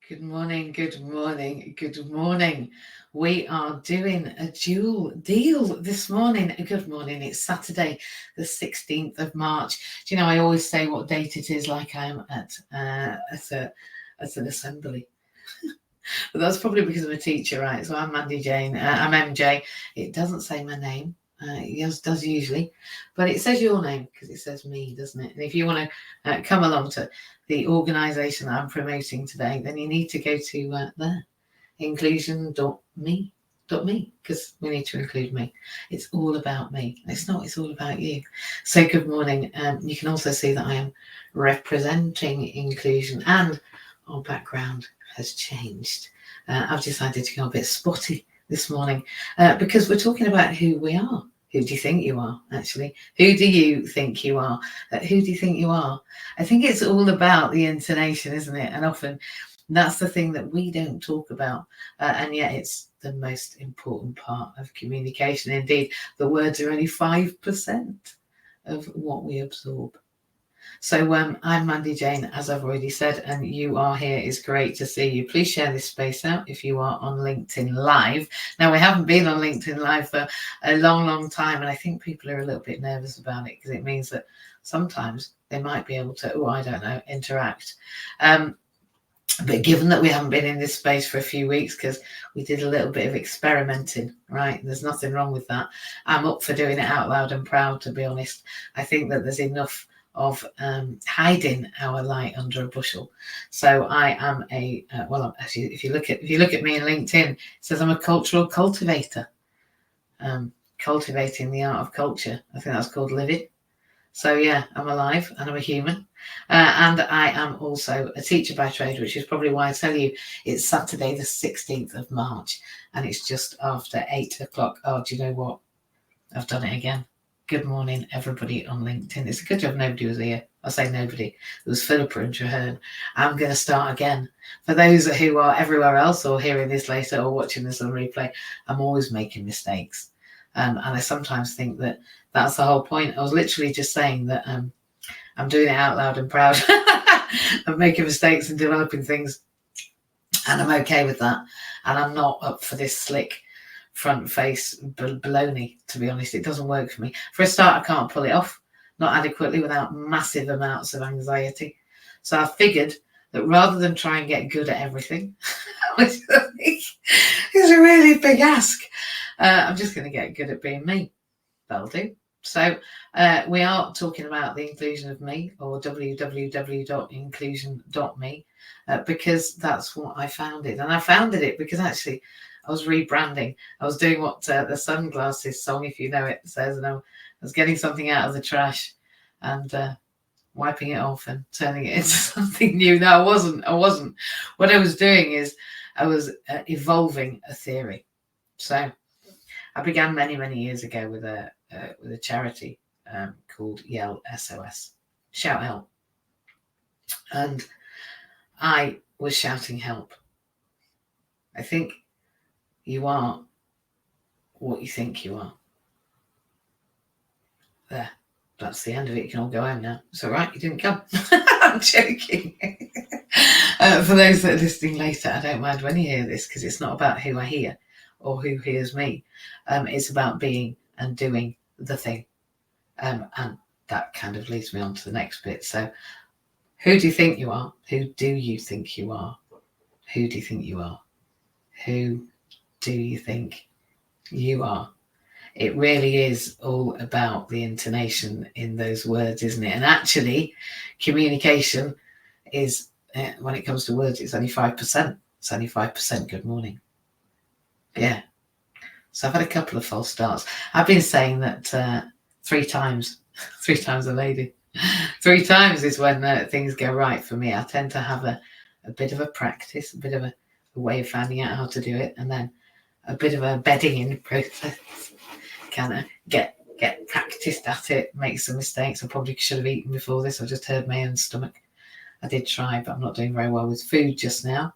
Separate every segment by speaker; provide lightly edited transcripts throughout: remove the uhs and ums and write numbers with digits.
Speaker 1: Good morning, good morning, good morning. We are doing a dual deal this morning. Good morning, it's Saturday, the 16th of March. Do you know, I always say what date it is like I am at an assembly. But that's probably because I'm a teacher, right? So I'm Mandy-Jayne, I'm MJ. It doesn't say my name. It does usually, but it says your name because it says me, doesn't it? And if you want to come along to the organisation that I'm promoting today, then you need to go to there, inclusion.me, because we need to include me. It's all about me. It's not, it's all about you. So good morning. You can also see that I am representing inclusion and our background has changed. I've decided to go a bit spotty this morning because we're talking about who we are. Who do you think you are, actually? Who do you think you are? Who do you think you are? I think it's all about the intonation, isn't it? And often that's the thing that we don't talk about. And yet it's the most important part of communication. Indeed, the words are only 5% of what we absorb. So I'm Mandy-Jayne, as I've already said, and you are here. It's great to see you. Please share this space out if you are on LinkedIn Live. Now, we haven't been on LinkedIn Live for a long, long time, and I think people are a little bit nervous about it because it means that sometimes they might be able to, interact. But given that we haven't been in this space for a few weeks because we did a little bit of experimenting, right? There's nothing wrong with that. I'm up for doing it out loud and proud, to be honest. I think that there's enough of hiding our light under a bushel. So I am actually, if you look at me in LinkedIn, it says I'm a cultural cultivator, cultivating the art of culture. I think that's called living. So yeah, I'm alive and I'm a human. And I am also a teacher by trade, which is probably why I tell you it's Saturday, the 16th of March, and it's just after 8 o'clock. Oh, do you know what? I've done it again. Good morning, everybody on LinkedIn. It's a good job nobody was here. I say nobody. It was Philippa and Traherne. I'm going to start again. For those who are everywhere else or hearing this later or watching this on replay, I'm always making mistakes. And I sometimes think that that's the whole point. I was literally just saying that I'm doing it out loud and proud. I'm making mistakes and developing things. And I'm okay with that. And I'm not up for this slick front face baloney, to be honest. It doesn't work for me. For a start, I can't pull it off, not adequately, without massive amounts of anxiety. So I figured that rather than try and get good at everything, which I think is a really big ask, I'm just going to get good at being me. That'll do. So we are talking about the inclusion of me, or www.inclusion.me, because that's what I founded. And I founded it because actually I was rebranding. I was doing what the Sunglasses song, if you know it, says, and I was getting something out of the trash and wiping it off and turning it into something new. No, I wasn't. What I was doing is I was evolving a theory. So I began many, many years ago with a charity called Yell SOS, Shout Help. And I was shouting help. I think you are what you think you are. There. That's the end of it. You can all go home now. It's all right. You didn't come. I'm joking. For those that are listening later, I don't mind when you hear this because it's not about who I hear or who hears me. It's about being and doing the thing. And that kind of leads me on to the next bit. So who do you think you are? Who do you think you are? Who do you think you are? Who do you think you are? It really is all about the intonation in those words, isn't it? And actually, communication is, when it comes to words, it's only 5%. It's only 5% good morning. Yeah. So I've had a couple of false starts. I've been saying that 3 times. 3 times a lady. 3 times is when things go right for me. I tend to have a bit of a practice, a bit of a way of finding out how to do it, and then a bit of a bedding in process. Kind of get practiced at it, make some mistakes. I probably should have eaten before this. I just heard my own stomach. I did try, but I'm not doing very well with food just now.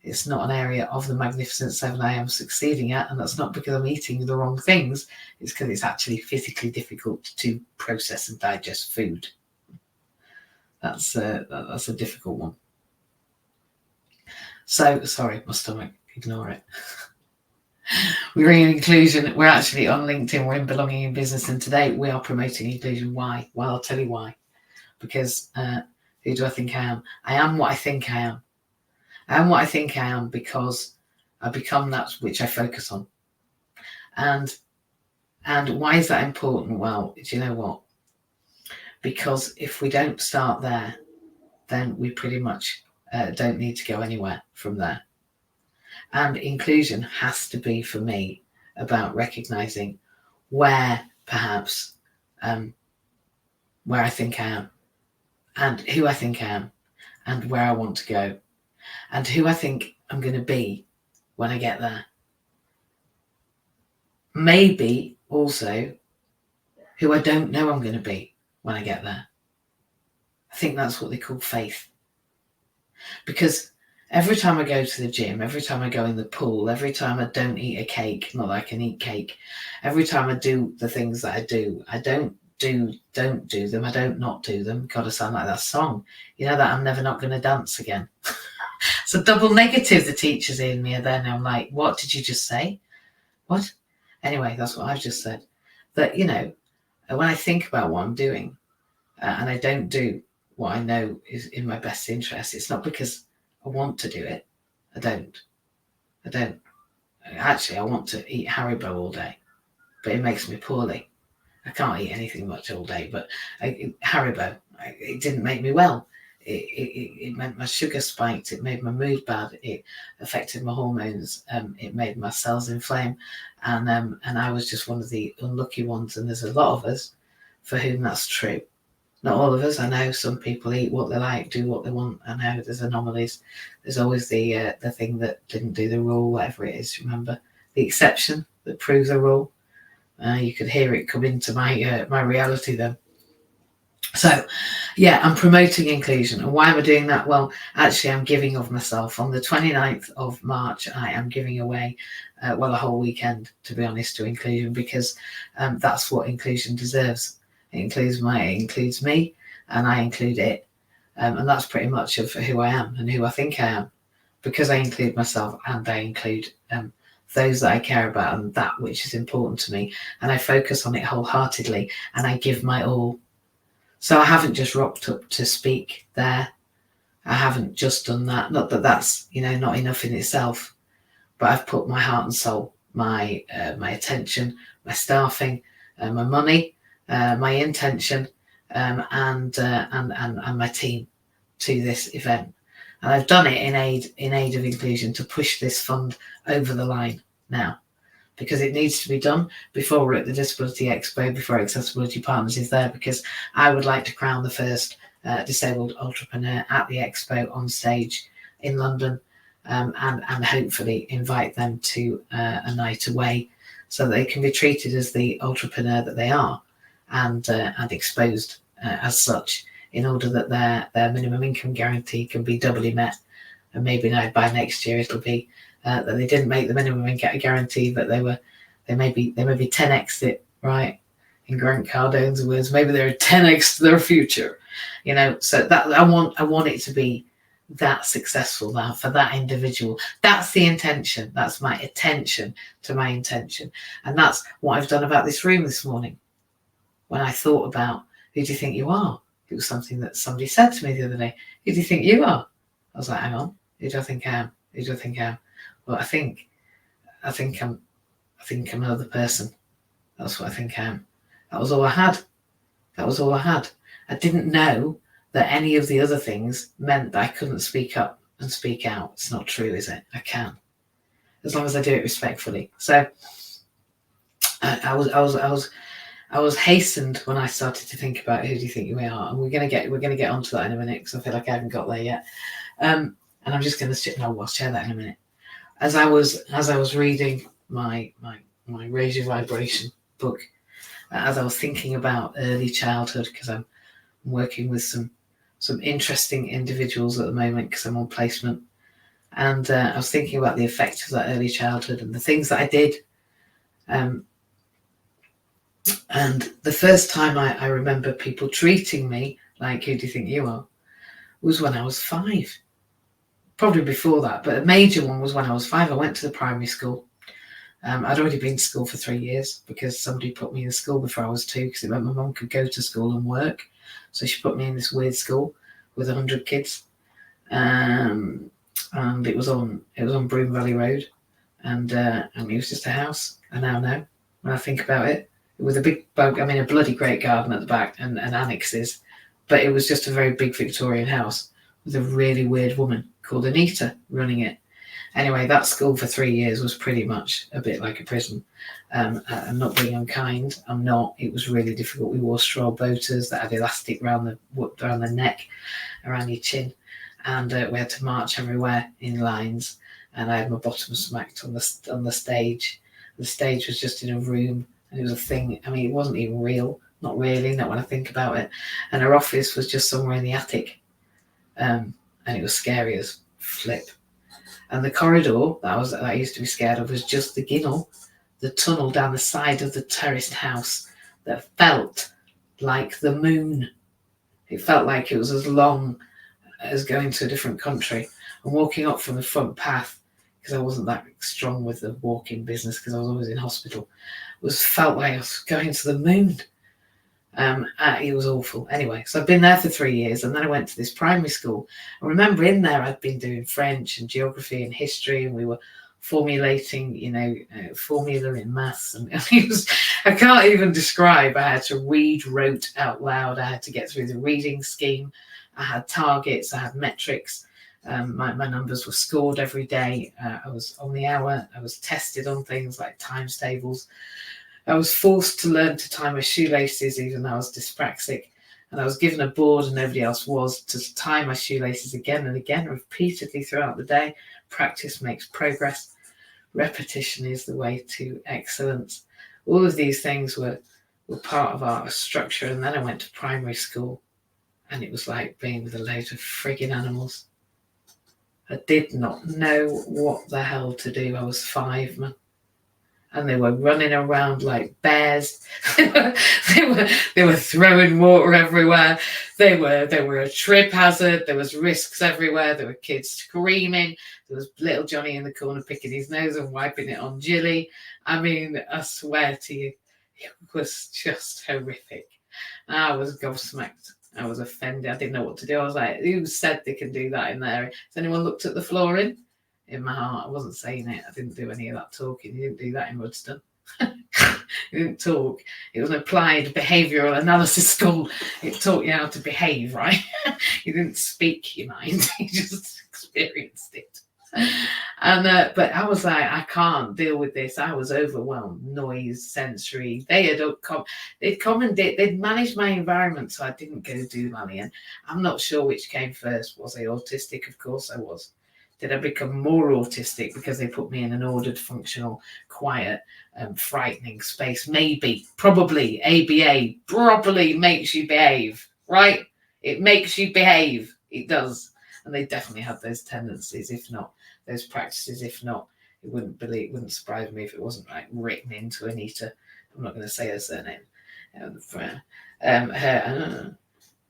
Speaker 1: It's not an area of the Magnificent Seven I am succeeding at, and that's not because I'm eating the wrong things. It's because it's actually physically difficult to process and digest food. That's a difficult one. So, sorry, my stomach, ignore it. We're in inclusion. We're actually on LinkedIn. We're in Belonging in Business. And today we are promoting inclusion. Why? Well, I'll tell you why. Because who do I think I am? I am what I think I am. I am what I think I am because I become that which I focus on. And why is that important? Well, do you know what? Because if we don't start there, then we pretty much don't need to go anywhere from there. And inclusion has to be, for me, about recognizing where perhaps where I think I am, and who I think I am, and where I want to go, and who I think I'm going to be when I get there. Maybe also who I don't know I'm going to be when I get there. I think that's what they call faith. Because every time I go to the gym, every time I go in the pool, every time I don't eat a cake, not that I can eat cake, every time I do the things that I do, I don't do them, I don't not do them. God, I sound like that song. You know that I'm never not going to dance again. It's a double negative. The teachers in me are there now. I'm like, what did you just say? What? Anyway, that's what I've just said. That, you know, when I think about what I'm doing and I don't do what I know is in my best interest, it's not because I want to do it. I don't. Actually, I want to eat Haribo all day, but it makes me poorly. I can't eat anything much all day, but Haribo, it didn't make me well. It meant my sugar spiked. It made my mood bad. It affected my hormones. It made my cells inflame, and I was just one of the unlucky ones. And there's a lot of us for whom that's true. Not all of us. I know some people eat what they like, do what they want. I know there's anomalies. There's always the thing that didn't do the rule, whatever it is. Remember the exception that proves the rule. You could hear it come into my my reality then. So, yeah, I'm promoting inclusion. And why am I doing that? Well, actually, I'm giving of myself. On the 29th of March, I am giving away, a whole weekend, to be honest, to inclusion, because that's what inclusion deserves. It includes me, and I include it. And that's pretty much of who I am and who I think I am, because I include myself and I include those that I care about and that which is important to me. And I focus on it wholeheartedly and I give my all. So I haven't just rocked up to speak there. I haven't just done that. Not that that's, not enough in itself, but I've put my heart and soul, my attention, my staffing, my money, my intention, and my team to this event. And I've done it in aid of inclusion, to push this fund over the line now, because it needs to be done before we're at the Disability Expo, before Accessibility Partners is there, because I would like to crown the first disabled entrepreneur at the Expo on stage in London, and hopefully invite them to a night away so that they can be treated as the entrepreneur that they are, and exposed as such, in order that their minimum income guarantee can be doubly met. And maybe now by next year it'll be that they didn't make the minimum income guarantee, but they may be 10x it, right? In Grant Cardone's words, maybe they're 10x their future, So that I want it to be that successful now for that individual. That's the intention. That's my attention to my intention, and that's what I've done about this room this morning. When I thought about, who do you think you are? It was something that somebody said to me the other day. Who do you think you are? I was like, hang on, who do I think I am? Who do I think I am? Well, I think I'm another person. That's what I think I am. That was all I had. I didn't know that any of the other things meant that I couldn't speak up and speak out. It's not true, is it? I can, as long as I do it respectfully. So I was hastened when I started to think about who do you think we are, and we're gonna get onto that in a minute, because I feel like I haven't got there yet. And I'm just gonna I'll share that in a minute. As I was reading my Raise Your Vibration book, as I was thinking about early childhood, because I'm working with some interesting individuals at the moment, because I'm on placement, and I was thinking about the effect of that early childhood and the things that I did. And the first time I remember people treating me like, who do you think you are, was when I was 5. probably before that, but a major one was when I was 5. I went to the primary school. I'd already been to school for 3 years because somebody put me in school before I was 2 because it meant my mum could go to school and work. So she put me in this weird school with 100 kids. And it was on Broome Valley Road, and it was just a house. I now know, when I think about it, with a big a bloody great garden at the back and annexes, but it was just a very big Victorian house with a really weird woman called Anita running it. Anyway, that school for 3 years was pretty much a bit like a prison. I'm not being unkind. I'm not. It was really difficult. We wore straw boaters that had elastic around the neck, around your chin, and we had to march everywhere in lines. And I had my bottom smacked on the stage. The stage was just in a room, and it was a thing. I mean, it wasn't even real. Not really. Not when I think about it. And her office was just somewhere in the attic, and it was scary as flip. And the corridor that I used to be scared of was just the ginnel, the tunnel down the side of the terraced house that felt like the moon. It felt like it was as long as going to a different country. And walking up from the front path, because I wasn't that strong with the walking business because I was always in hospital, felt like I was going to the moon. It was awful. Anyway, so I've been there for 3 years, and then I went to this primary school. I remember in there I'd been doing French and geography and history, and we were formulating, formula in maths, and I can't even describe. I had to read, wrote out loud. I had to get through the reading scheme. I had targets. I had metrics. My numbers were scored every day. I was on the hour. I was tested on things like times tables. I was forced to learn to tie my shoelaces, even though I was dyspraxic. And I was given a board, and nobody else was, to tie my shoelaces again and again, repeatedly throughout the day. Practice makes progress. Repetition is the way to excellence. All of these things were part of our structure. And then I went to primary school, and it was like being with a load of frigging animals. I did not know what the hell to do. I was 5, man. And they were running around like bears. they were throwing water everywhere. They were a trip hazard. There was risks everywhere. There were kids screaming. There was little Johnny in the corner picking his nose and wiping it on Jilly. I mean, I swear to you, it was just horrific. I was gobsmacked. I was offended. I didn't know what to do. I was like, who said they can do that in there? Has anyone looked at the flooring? In my heart, I wasn't saying it. I didn't do any of that talking. You didn't do that in Rudston. You didn't talk. It was an applied behavioural analysis school. It taught you how to behave, right? You didn't speak your mind. You just experienced it. And but I was like, I can't deal with this. I was overwhelmed. Noise, sensory. They'd managed my environment, so I didn't go do Lally. And I'm not sure which came first. Was I autistic? Of course I was. Did I become more autistic because they put me in an ordered, functional, quiet, frightening space? Maybe, probably. ABA probably makes you behave, right? It makes you behave. It does. And they definitely had those tendencies, if not those practices. If not, it wouldn't surprise me if it wasn't like written into Anita. I'm not going to say her surname.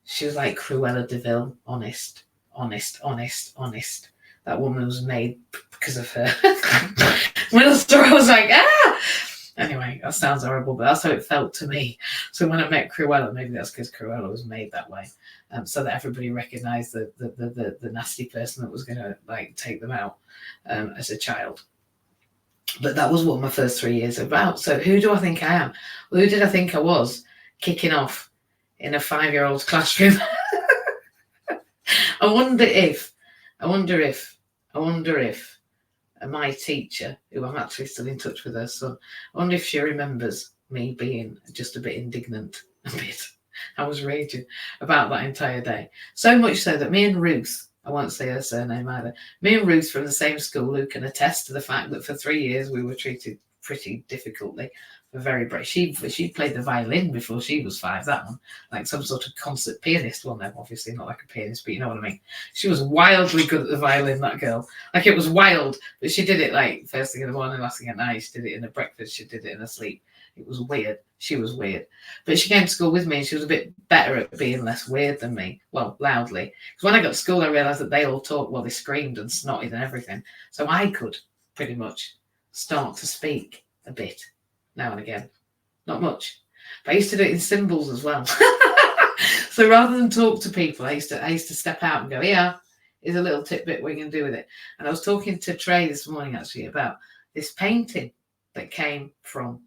Speaker 1: She was like Cruella de Vil, honest. That woman was made because of her. When I saw her, I was like, ah! Anyway, that sounds horrible, but that's how it felt to me. So when I met Cruella, maybe that's because Cruella was made that way, so that everybody recognised the nasty person that was going to like take them out as a child. But that was what my first 3 years about. So who do I think I am? Well, who did I think I was kicking off in a 5-year-old's classroom? I wonder if my teacher, who I'm actually still in touch with, her son, I wonder if she remembers me being just a bit indignant, I was raging about that entire day. So much so that me and Ruth, I won't say her surname either, me and Ruth from the same school, who can attest to the fact that for 3 years we were treated pretty difficultly. Very brave. She played the violin before she was 5, that one. Like some sort of concert pianist. Well, no, obviously not like a pianist, but you know what I mean. She was wildly good at the violin, that girl. Like, it was wild, but she did it like first thing in the morning, last thing at night. She did it in her breakfast, she did it in her sleep. It was weird. She was weird. But she came to school with me and she was a bit better at being less weird than me. Well, loudly. Because when I got to school, I realised that they all talked, well, they screamed and snotted and everything. So I could pretty much start to speak a bit now and again. Not much. But I used to do it in symbols as well. So rather than talk to people, I used to step out and go, yeah, here's a little tidbit we can do with it. And I was talking to Trey this morning actually about this painting that came from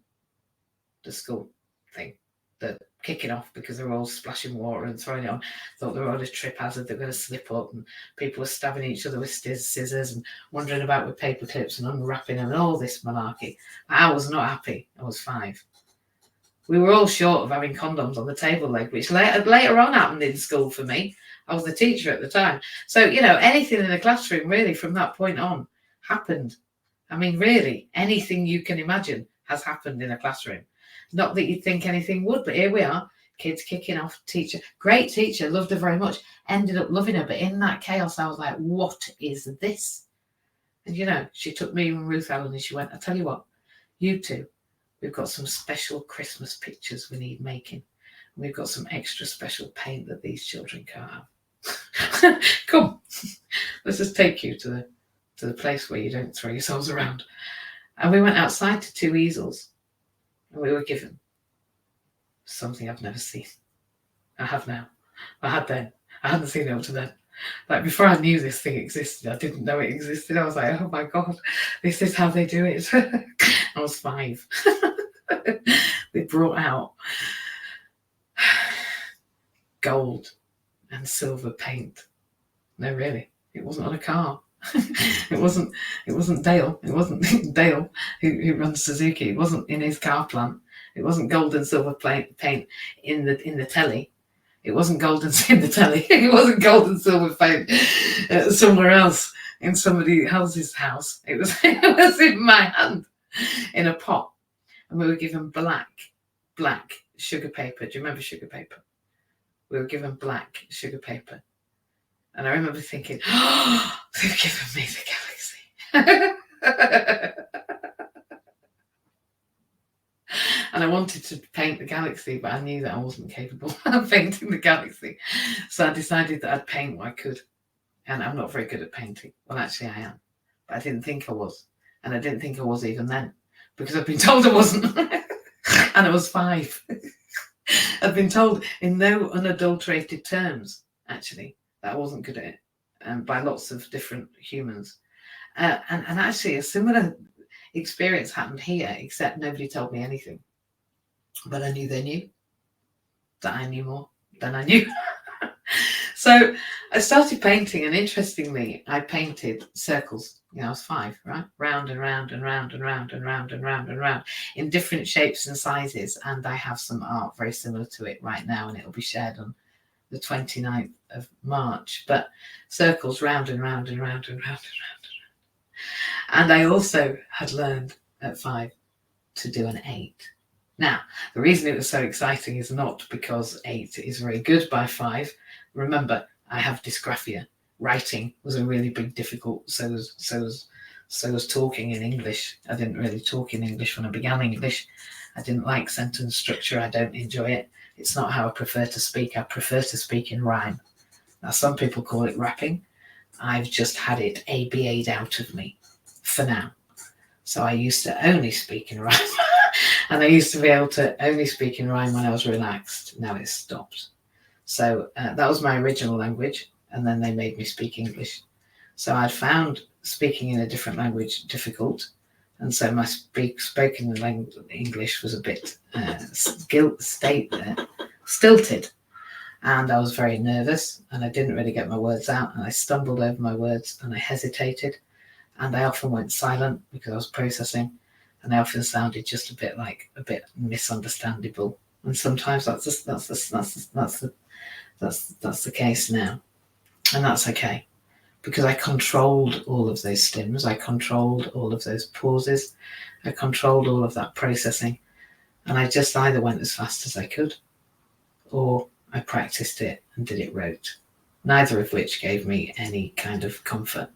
Speaker 1: the school thing, that kicking off because they were all splashing water and throwing it on. Thought they were on a trip hazard, they're going to slip up, and people were stabbing each other with scissors and wandering about with paper clips and unwrapping them and all this malarkey. I was not happy. I was 5. We were all short of having condoms on the table leg, which later on happened in school for me. I was the teacher at the time. So, anything in the classroom really from that point on happened. I mean, really, anything you can imagine has happened in a classroom. Not that you'd think anything would, but here we are, kids kicking off, teacher, great teacher, loved her very much, ended up loving her. But in that chaos, I was like, what is this? And, she took me and Ruth Ellen and she went, I tell you what, you two, we've got some special Christmas pictures we need making. We've got some extra special paint that these children can't have. Come, let's just take you to the place where you don't throw yourselves around. And we went outside to 2 easels and we were given something I've never seen. I have now. I had then. I hadn't seen it up to then. Like before I knew this thing existed, I didn't know it existed. I was like, oh my God, this is how they do it. I was 5. They brought out gold and silver paint. No, really, it wasn't on a car. It wasn't Dale. It wasn't Dale who runs Suzuki. It wasn't in his car plant. It wasn't gold and silver paint in the telly. It wasn't gold and in the telly. It wasn't gold and silver paint somewhere else in somebody else's house. It was in my hand in a pot, and we were given black sugar paper. Do you remember sugar paper? We were given black sugar paper. And I remember thinking, oh, they've given me the galaxy. And I wanted to paint the galaxy, but I knew that I wasn't capable of painting the galaxy. So I decided that I'd paint what I could. And I'm not very good at painting. Well, actually I am. But I didn't think I was. And I didn't think I was even then. Because I'd been told I wasn't. And I was 5. I'd been told in no unadulterated terms, actually, that I wasn't good at it, by lots of different humans. And actually a similar experience happened here, except nobody told me anything. But I knew they knew that I knew more than I knew. So I started painting, and interestingly, I painted circles. I was 5, right? Round and round and round and round and round and round and round in different shapes and sizes. And I have some art very similar to it right now, and it'll be shared on the 29th of March. But circles round and round and round and round and round and round. And I also had learned at 5 to do an 8. Now, the reason it was so exciting is not because 8 is very good by 5. Remember, I have dysgraphia. Writing was a really big difficult. So was talking in English. I didn't really talk in English when I began English. I didn't like sentence structure. I don't enjoy it. It's not how I prefer to speak. I prefer to speak in rhyme. Now, some people call it rapping. I've just had it ABA'd out of me for now. So I used to only speak in rhyme. And I used to be able to only speak in rhyme when I was relaxed. Now it's stopped. So that was my original language. And then they made me speak English. So I'd found speaking in a different language difficult. And so my spoken English was a bit stilted. And I was very nervous. And I didn't really get my words out. And I stumbled over my words and I hesitated. And I often went silent because I was processing. And I often sounded just a bit misunderstandable. And sometimes that's the case now. And that's okay, because I controlled all of those stims. I controlled all of those pauses. I controlled all of that processing. And I just either went as fast as I could, or I practiced it and did it rote, neither of which gave me any kind of comfort.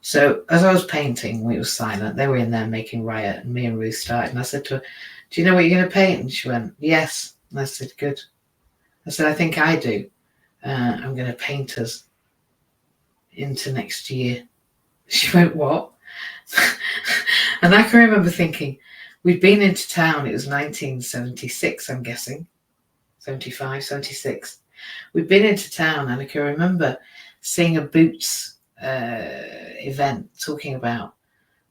Speaker 1: So as I was painting, we were silent. They were in there making riot, and me and Ruth started. And I said to her, do you know what you're going to paint? And she went, yes. And I said, good. I said, I think I do. I'm going to paint us into next year. She went, what? And I can remember thinking, we'd been into town, it was 1976, I'm guessing, 75, 76. We'd been into town, and I can remember seeing a Boots event talking about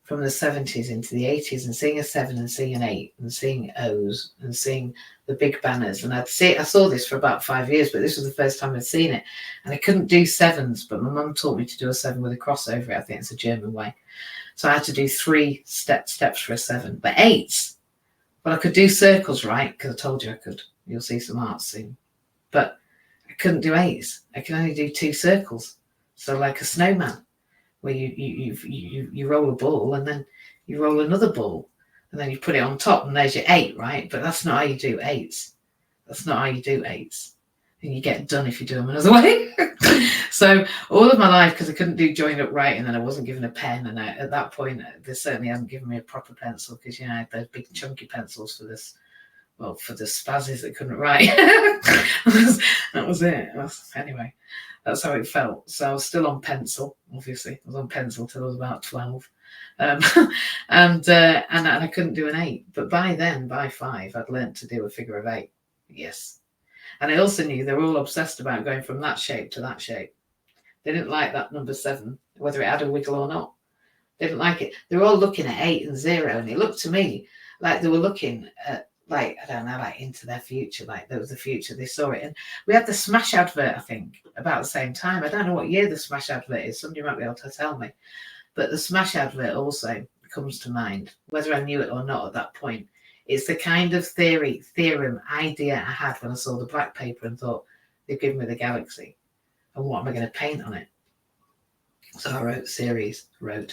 Speaker 1: from the 70s into the 80s, and seeing a 7 and seeing an 8 and seeing O's and seeing the big banners. And I saw this for about 5 years, but this was the first time I'd seen it. And I couldn't do 7s, but my mum taught me to do a 7 with a cross over it. I think it's a German way. So I had to do 3 steps for a 7. But 8s, well, I could do circles, right? Because I told you I could. You'll see some art soon. But I couldn't do 8s. I could only do 2 circles. So like a snowman, where you roll a ball and then you roll another ball and then you put it on top and there's your 8, right? But that's not how you do 8s. That's not how you do 8s. And you get done if you do them another way. So all of my life, because I couldn't do joined up right, and then I wasn't given a pen, and at that point they certainly hadn't given me a proper pencil, because I had those big chunky pencils for this, well, for the spazzes that couldn't write. That was it. Anyway, that's how it felt. So I was still on pencil, obviously. I was on pencil till I was about 12. And I couldn't do an 8. But by then, by 5, I'd learnt to do a figure of 8. Yes. And I also knew they were all obsessed about going from that shape to that shape. They didn't like that number 7, whether it had a wiggle or not. They didn't like it. They were all looking at 8 and 0, and it looked to me like they were looking at, like, I don't know, like into their future, like there was a future. They saw it. And we had the Smash advert, I think, about the same time. I don't know what year the Smash advert is. Somebody might be able to tell me. But the Smash advert also comes to mind, whether I knew it or not at that point. It's the kind of theorem, idea I had when I saw the black paper and thought, they've given me the galaxy. And what am I going to paint on it? So I wrote series, I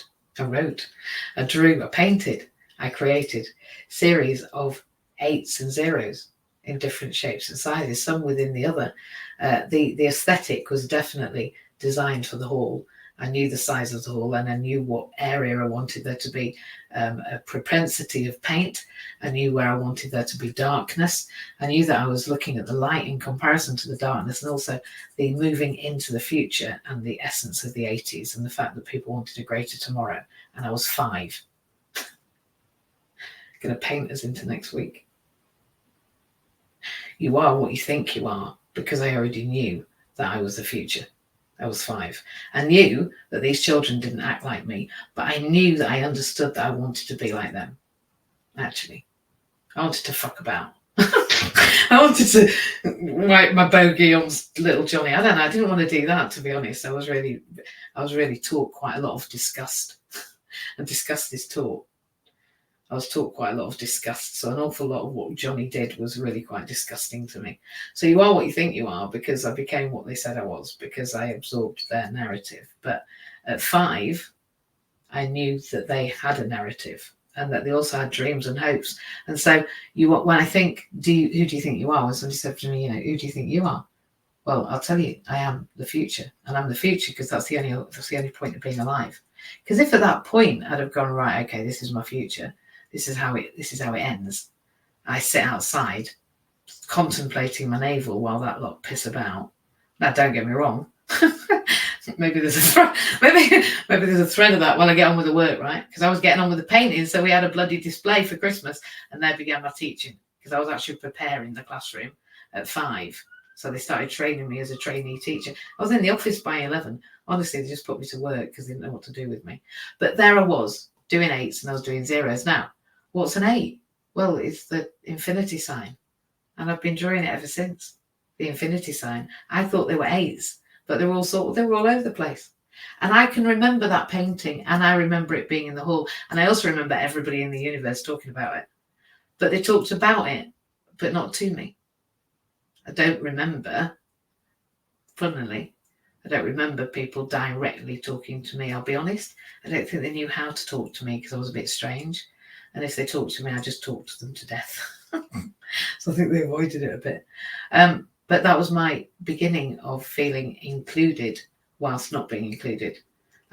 Speaker 1: drew, I painted, I created series of 8s and 0s in different shapes and sizes, some within the other. The aesthetic was definitely designed for the hall. I knew the size of the hall, and I knew what area I wanted there to be a propensity of paint. I knew where I wanted there to be darkness. I knew that I was looking at the light in comparison to the darkness, and also the moving into the future and the essence of the 80s, and the fact that people wanted a greater tomorrow. And I was 5. Going to paint us into next week. You are what you think you are, because I already knew that I was the future. I was 5. I knew that these children didn't act like me, but I knew that I understood that I wanted to be like them. Actually, I wanted to fuck about. I wanted to wipe my bogey on little Johnny. I don't know. I didn't want to do that, to be honest. I was really taught quite a lot of disgust. And disgust is taught. I was taught quite a lot of disgust. So an awful lot of what Johnny did was really quite disgusting to me. So you are what you think you are, because I became what they said I was, because I absorbed their narrative. But at 5, I knew that they had a narrative, and that they also had dreams and hopes. And so when I think, who do you think you are? When somebody said to me, who do you think you are? Well, I'll tell you, I am the future. And I'm the future because that's the only point of being alive. Because if at that point I'd have gone, right, okay, this is my future. This is how it ends. I sit outside contemplating my navel while that lot piss about. Now, don't get me wrong. Maybe there's a maybe there's a thread of that while I get on with the work, right? Because I was getting on with the painting, so we had a bloody display for Christmas, and there began my teaching, because I was actually preparing the classroom at 5. So they started training me as a trainee teacher. I was in the office by 11. Honestly, they just put me to work because they didn't know what to do with me. But there I was, doing 8s, and I was doing 0s. Now, what's an 8? Well, it's the infinity sign. And I've been drawing it ever since. The infinity sign. I thought they were 8s, but they were all over the place. And I can remember that painting, and I remember it being in the hall. And I also remember everybody in the universe talking about it. But they talked about it, but not to me. I don't remember, funnily, I don't remember people directly talking to me, I'll be honest. I don't think they knew how to talk to me, because I was a bit strange. And if they talked to me, I just talked to them to death. So I think they avoided it a bit. But that was my beginning of feeling included whilst not being included.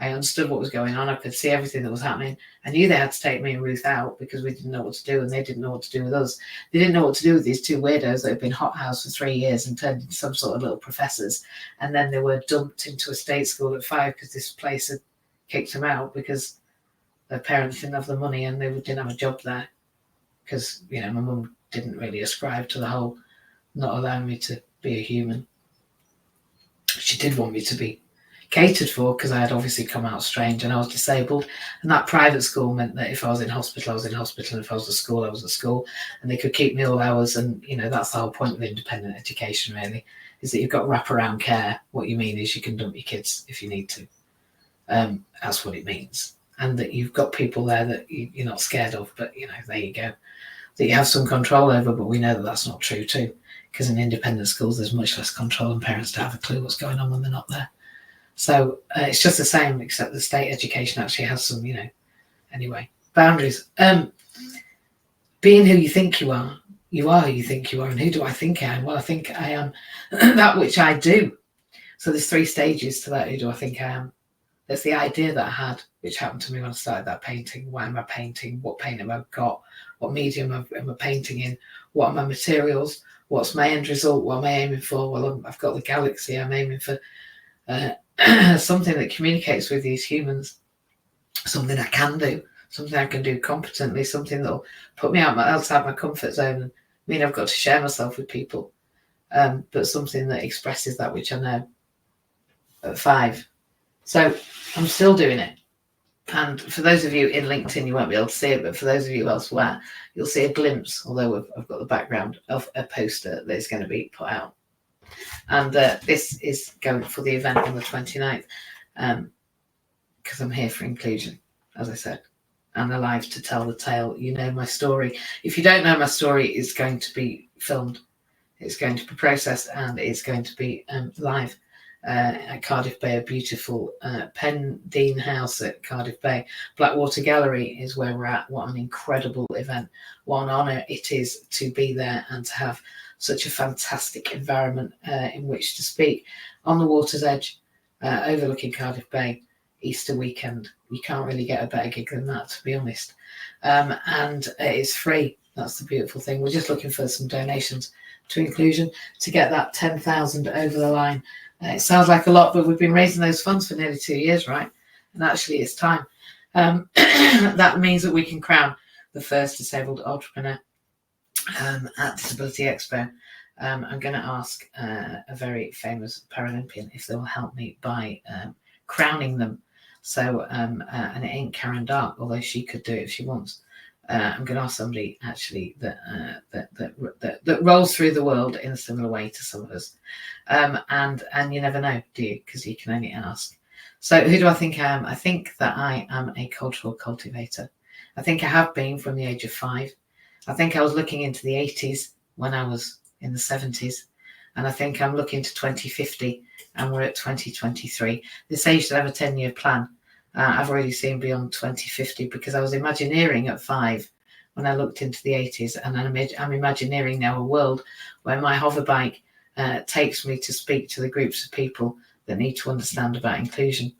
Speaker 1: I understood what was going on. I could see everything that was happening. I knew they had to take me and Ruth out because we didn't know what to do, and they didn't know what to do with us. They didn't know what to do with these two weirdos that had been hothoused for 3 years and turned into some sort of little professors. And then they were dumped into a state school at 5 because this place had kicked them out because their parents didn't have the money and they didn't have a job there. Because, my mum didn't really ascribe to the whole not allowing me to be a human. She did want me to be catered for because I had obviously come out strange and I was disabled. And that private school meant that if I was in hospital, I was in hospital. And if I was at school, I was at school. And they could keep me all hours. And, that's the whole point of independent education, really, is that you've got wraparound care. What you mean is you can dump your kids if you need to. That's what it means. And that you've got people there that you're not scared of. But, there you go. That you have some control over. But we know that that's not true too. Because in independent schools, there's much less control and parents don't have a clue what's going on when they're not there. So it's just the same, except the state education actually has some, anyway, boundaries. Being who you think you are who you think you are. And who do I think I am? Well, I think I am that which I do. So there's 3 stages to that. Who do I think I am? There's the idea that I had, which happened to me when I started that painting. Why am I painting? What paint have I got? What medium am I painting in? What are my materials? What's my end result? What am I aiming for? Well, I've got the galaxy. I'm aiming for something that communicates with these humans, something I can do, something I can do competently, something that'll put me outside my comfort zone. I mean, I've got to share myself with people, but something that expresses that which I know at 5. So I'm still doing it. And for those of you in LinkedIn, you won't be able to see it, but for those of you elsewhere, you'll see a glimpse, although I've got the background of a poster that is going to be put out. And this is going for the event on the 29th, because I'm here for inclusion, as I said, and alive to tell the tale. You know my story. If you don't know my story, it's going to be filmed. It's going to be processed, and it's going to be live. At Cardiff Bay, a beautiful Pendine house at Cardiff Bay. Blackwater Gallery is where we're at. What an incredible event. What an honour it is to be there and to have such a fantastic environment in which to speak. On the water's edge, overlooking Cardiff Bay, Easter weekend. You can't really get a better gig than that, to be honest. And it's free. That's the beautiful thing. We're just looking for some donations to inclusion to get that 10,000 over the line. It sounds like a lot, but we've been raising those funds for nearly 2 years, right? And actually, it's time. That means that we can crown the first disabled entrepreneur at Disability Expo. I'm going to ask a very famous Paralympian if they will help me by crowning them. So, and it ain't Karen Dark, although she could do it if she wants. I'm going to ask somebody actually that rolls through the world in a similar way to some of us, and you never know, do you? Because you can only ask. So who do I think I am? I think that I am a cultural cultivator. I think I have been from the age of 5. I think I was looking into the 80s when I was in the 70s, and I think I'm looking to 2050, and we're at 2023. This age that I have a 10-year plan. I've already seen beyond 2050 because I was Imagineering at 5 when I looked into the 80s, and I'm Imagineering now a world where my hover bike takes me to speak to the groups of people that need to understand about inclusion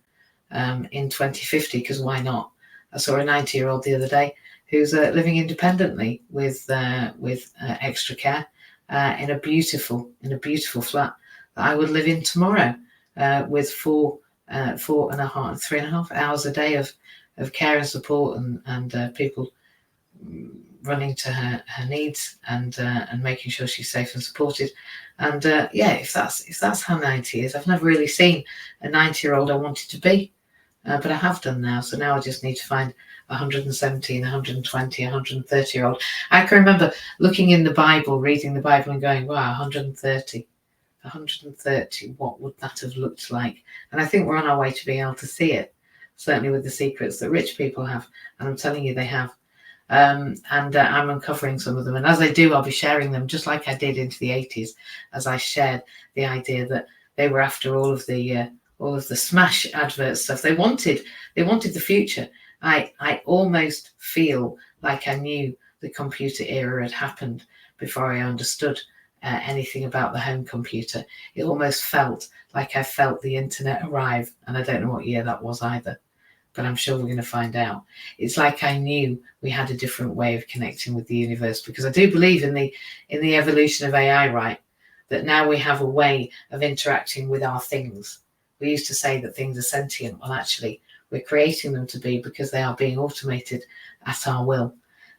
Speaker 1: in 2050, because why not? I saw a 90-year-old the other day who's living independently with extra care in a beautiful flat that I would live in tomorrow with 3.5 hours a day of care and support and people running to her needs and making sure she's safe and supported. And if that's how 90 is, I've never really seen a 90-year-old I wanted to be, but I have done now. So now I just need to find 117, 120, 130-year-old. I can remember looking in the Bible, reading the Bible and going, wow, 130, what would that have looked like? And I think we're on our way to being able to see it, certainly with the secrets that rich people have. And I'm telling you, they have. I'm uncovering some of them. And as I do, I'll be sharing them just like I did into the 80s, as I shared the idea that they were after all of the smash advert stuff. They wanted the future. I almost feel like I knew the computer era had happened before I understood anything about the home computer. It almost felt like I felt the internet arrive, and I don't know what year that was either, but I'm sure we're going to find out. It's like I knew we had a different way of connecting with the universe, because I do believe in the evolution of AI, right? That now we have a way of interacting with our things. We used to say that things are sentient. Well, actually, we're creating them to be, because they are being automated at our will.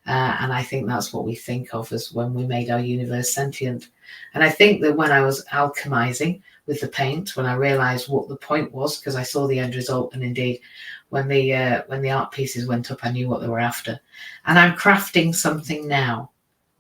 Speaker 1: And I think that's what we think of as when we made our universe sentient. And I think that when I was alchemizing with the paint, when I realized what the point was, because I saw the end result, and indeed when the art pieces went up, I knew what they were after. And I'm crafting something now,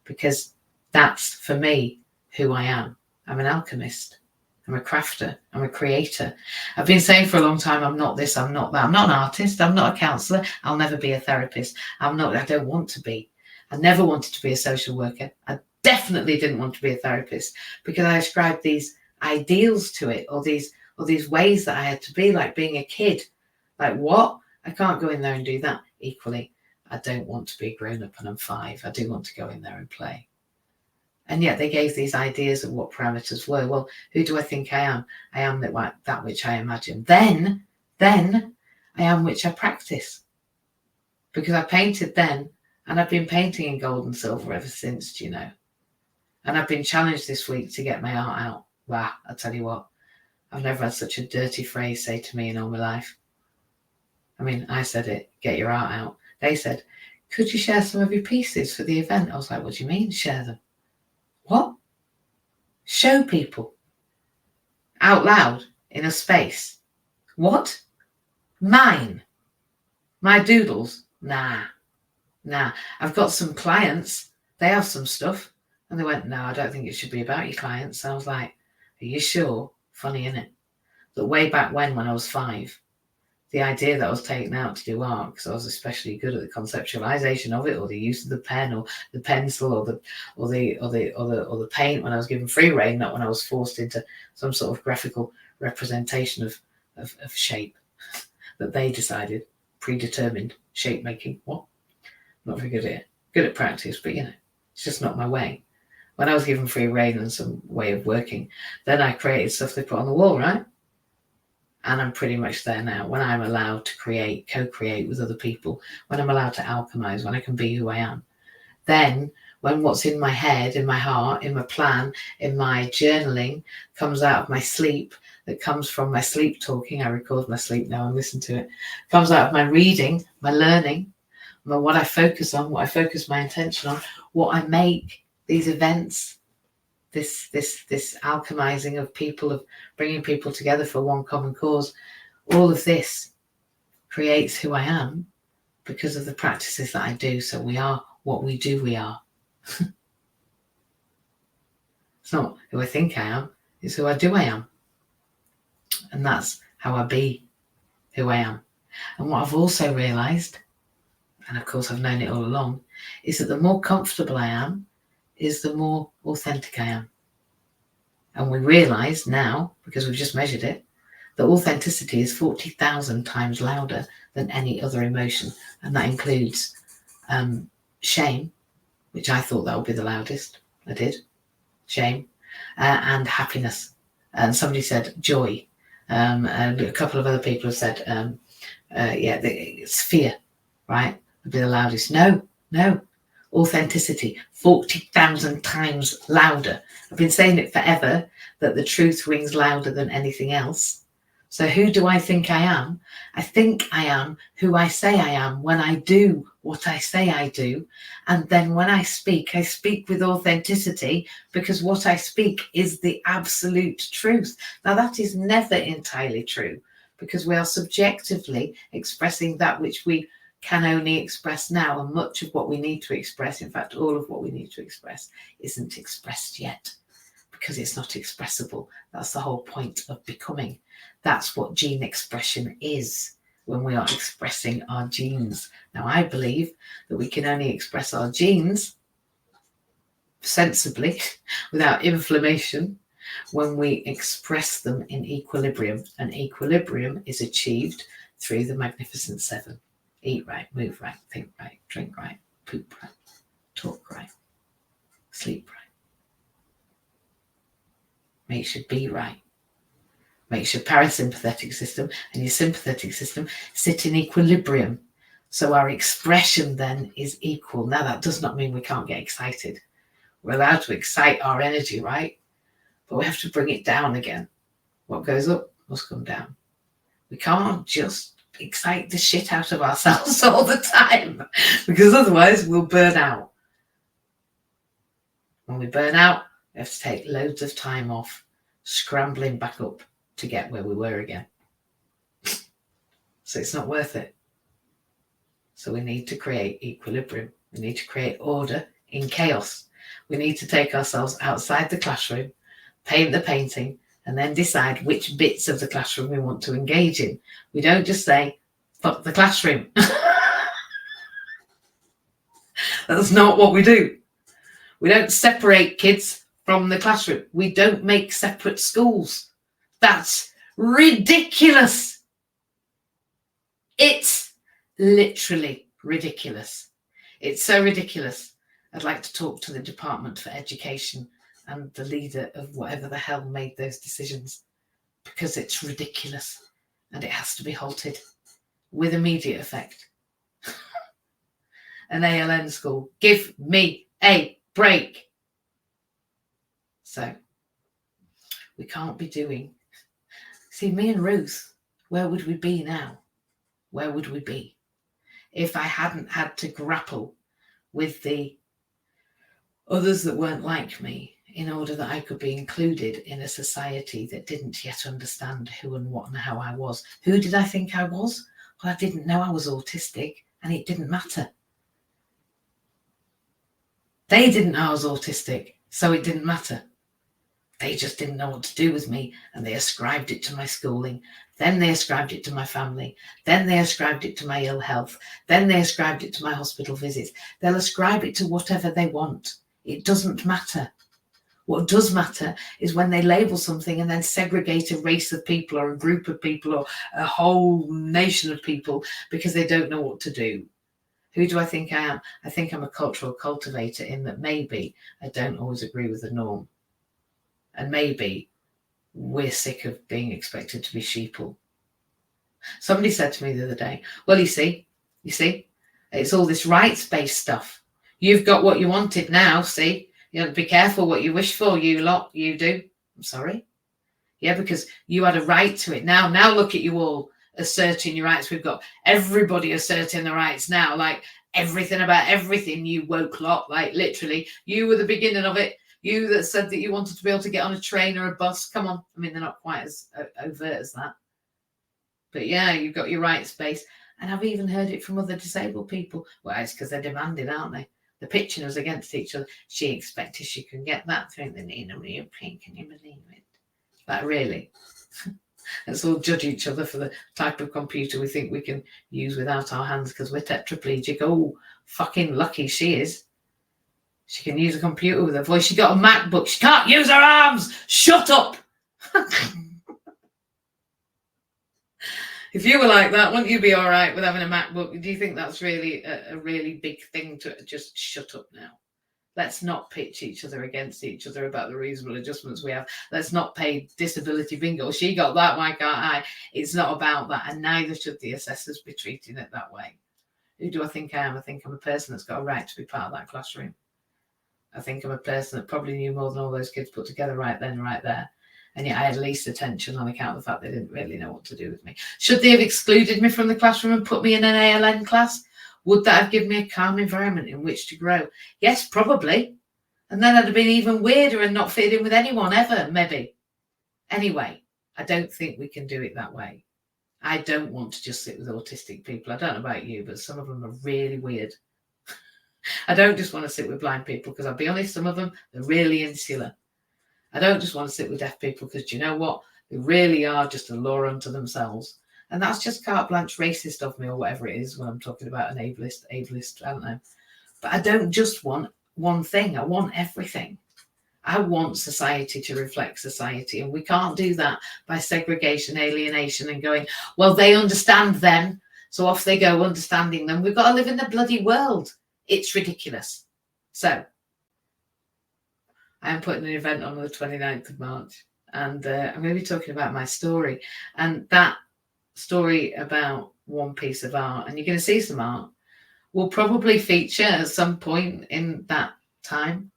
Speaker 1: because that's, for me, who I am. I'm an alchemist. I'm a crafter. I'm a creator. I've been saying for a long time, I'm not this, I'm not that. I'm not an artist. I'm not a counsellor. I'll never be a therapist. I don't want to be. I never wanted to be a social worker. I definitely didn't want to be a therapist, because I ascribed these ideals to it, or these ways that I had to be, like being a kid. Like, what? I can't go in there and do that. Equally, I don't want to be grown up and I'm 5. I do want to go in there and play. And yet they gave these ideas of what parameters were. Well, who do I think I am? I am that which I imagine. Then I am which I practice. Because I painted then, and I've been painting in gold and silver ever since, you know. And I've been challenged this week to get my art out. Wow, I tell you what, I've never had such a dirty phrase say to me in all my life. I mean, I said it, get your art out. They said, could you share some of your pieces for the event? I was like, what do you mean, share them? What? Show people out loud in a space. What? Mine? My doodles? Nah. I've got some clients. They have some stuff. And they went, no, I don't think it should be about your clients. And I was like, are you sure? Funny, isn't it? That way back when I was 5, the idea that I was taken out to do art, because I was especially good at the conceptualization of it, or the use of the pen, or the pencil, or the paint, when I was given free rein, not when I was forced into some sort of graphical representation of shape that they decided, predetermined shape making. What? Not very good at it. Good at practice, but it's just not my way. When I was given free rein and some way of working, then I created stuff they put on the wall, right? And I'm pretty much there now, when I'm allowed to create, co-create with other people, when I'm allowed to alchemize, when I can be who I am. Then when what's in my head, in my heart, in my plan, in my journaling comes out of my sleep, that comes from my sleep talking, I record my sleep now and listen to it, comes out of my reading, my learning, what I focus on, what I focus my intention on, what I make, these events, this alchemizing of people, of bringing people together for one common cause, all of this creates who I am because of the practices that I do. So we are what we do, we are. It's not who I think I am, it's who I do I am. And that's how I be who I am. And what I've also realized, and of course I've known it all along, is that the more comfortable I am, is the more authentic I am. And we realize now, because we've just measured it, that authenticity is 40,000 times louder than any other emotion. And that includes shame, which I thought that would be the loudest. I did. Shame. And happiness. And somebody said joy. And a couple of other people have said, it's fear, right? Would be the loudest. No. Authenticity, 40,000 times louder. I've been saying it forever, that the truth rings louder than anything else. So who do I think I am? I think I am who I say I am when I do what I say I do. And then when I speak with authenticity, because what I speak is the absolute truth. Now that is never entirely true, because we are subjectively expressing that which we can only express now, and much of what we need to express, in fact all of what we need to express, isn't expressed yet, because it's not expressible. That's the whole point of becoming. That's what gene expression is, when we are expressing our genes. Now I believe that we can only express our genes sensibly, without inflammation, when we express them in equilibrium. And equilibrium is achieved through the Magnificent Seven. Eat right, move right, think right, drink right, poop right, talk right, sleep right. makes you be right. Makes your parasympathetic system and your sympathetic system sit in equilibrium. So our expression then is equal. Now, that does not mean we can't get excited. We're allowed to excite our energy, right? But we have to bring it down again. What goes up must come down. We can't just excite the shit out of ourselves all the time, because otherwise we'll burn out. When we burn out, we have to take loads of time off, scrambling back up to get where we were again. So it's not worth it. So we need to create equilibrium. We need to create order in chaos. We need to take ourselves outside the classroom, paint the painting, and then decide which bits of the classroom we want to engage in. We don't just say, fuck the classroom. That's not what we do. We don't separate kids from the classroom. We don't make separate schools. That's ridiculous. It's literally ridiculous. It's so ridiculous. I'd like to talk to the Department for Education and the leader of whatever the hell made those decisions, because it's ridiculous and it has to be halted with immediate effect. An ALN school, give me a break. So we can't be doing. See, me and Ruth, where would we be now? Where would we be if I hadn't had to grapple with the others that weren't like me, in order that I could be included in a society that didn't yet understand who and what and how I was? Who did I think I was? Well, I didn't know I was autistic, and it didn't matter. They didn't know I was autistic, so it didn't matter. They just didn't know what to do with me, and they ascribed it to my schooling. Then they ascribed it to my family. Then they ascribed it to my ill health. Then they ascribed it to my hospital visits. They'll ascribe it to whatever they want. It doesn't matter. What does matter is when they label something and then segregate a race of people or a group of people or a whole nation of people because they don't know what to do. Who do I think I am? I think I'm a cultural cultivator, in that maybe I don't always agree with the norm. And maybe we're sick of being expected to be sheeple. Somebody said to me the other day, well, you see, it's all this rights-based stuff. You've got what you wanted now, see? You have to be careful what you wish for, you lot, you do. I'm sorry. Yeah, because you had a right to it. Now look at you all asserting your rights. We've got everybody asserting their rights now, like everything about everything, you woke lot. Like literally, you were the beginning of it. You that said that you wanted to be able to get on a train or a bus. Come on. I mean, they're not quite as overt as that. But yeah, you've got your rights base. And I've even heard it from other disabled people. Well, it's because they're demanding, aren't they? They're pitching us against each other. She expected she can get that through the Nina Maria Pink. Can you believe it? Like, really? Let's all judge each other for the type of computer we think we can use without our hands because we're tetraplegic. Oh, fucking lucky she is. She can use a computer with her voice. She got a MacBook. She can't use her arms. Shut up. If you were like that, wouldn't you be all right with having a MacBook? Do you think that's really a really big thing to just shut up now? Let's not pitch each other against each other about the reasonable adjustments we have. Let's not play disability bingo. She got that, why can't I? It's not about that, and neither should the assessors be treating it that way. Who do I think I am? I think I'm a person that's got a right to be part of that classroom. I think I'm a person that probably knew more than all those kids put together right then, right there. And yet I had least attention on account of the fact they didn't really know what to do with me. Should they have excluded me from the classroom and put me in an ALN class? Would that have given me a calm environment in which to grow? Yes, probably. And then I'd have been even weirder and not fit in with anyone ever, maybe. Anyway, I don't think we can do it that way. I don't want to just sit with autistic people. I don't know about you, but some of them are really weird. I don't just want to sit with blind people because I'll be honest, some of them are really insular. I don't just want to sit with deaf people because, do you know what? They really are just a law unto themselves. And that's just carte blanche racist of me, or whatever it is when I'm talking about an ableist, I don't know. But I don't just want one thing. I want everything. I want society to reflect society. And we can't do that by segregation, alienation, and going, well, they understand them, so off they go understanding them. We've got to live in the bloody world. It's ridiculous. So, I am putting an event on the 29th of March. And I'm going to be talking about my story, and that story about one piece of art, and you're going to see some art, will probably feature at some point in that time.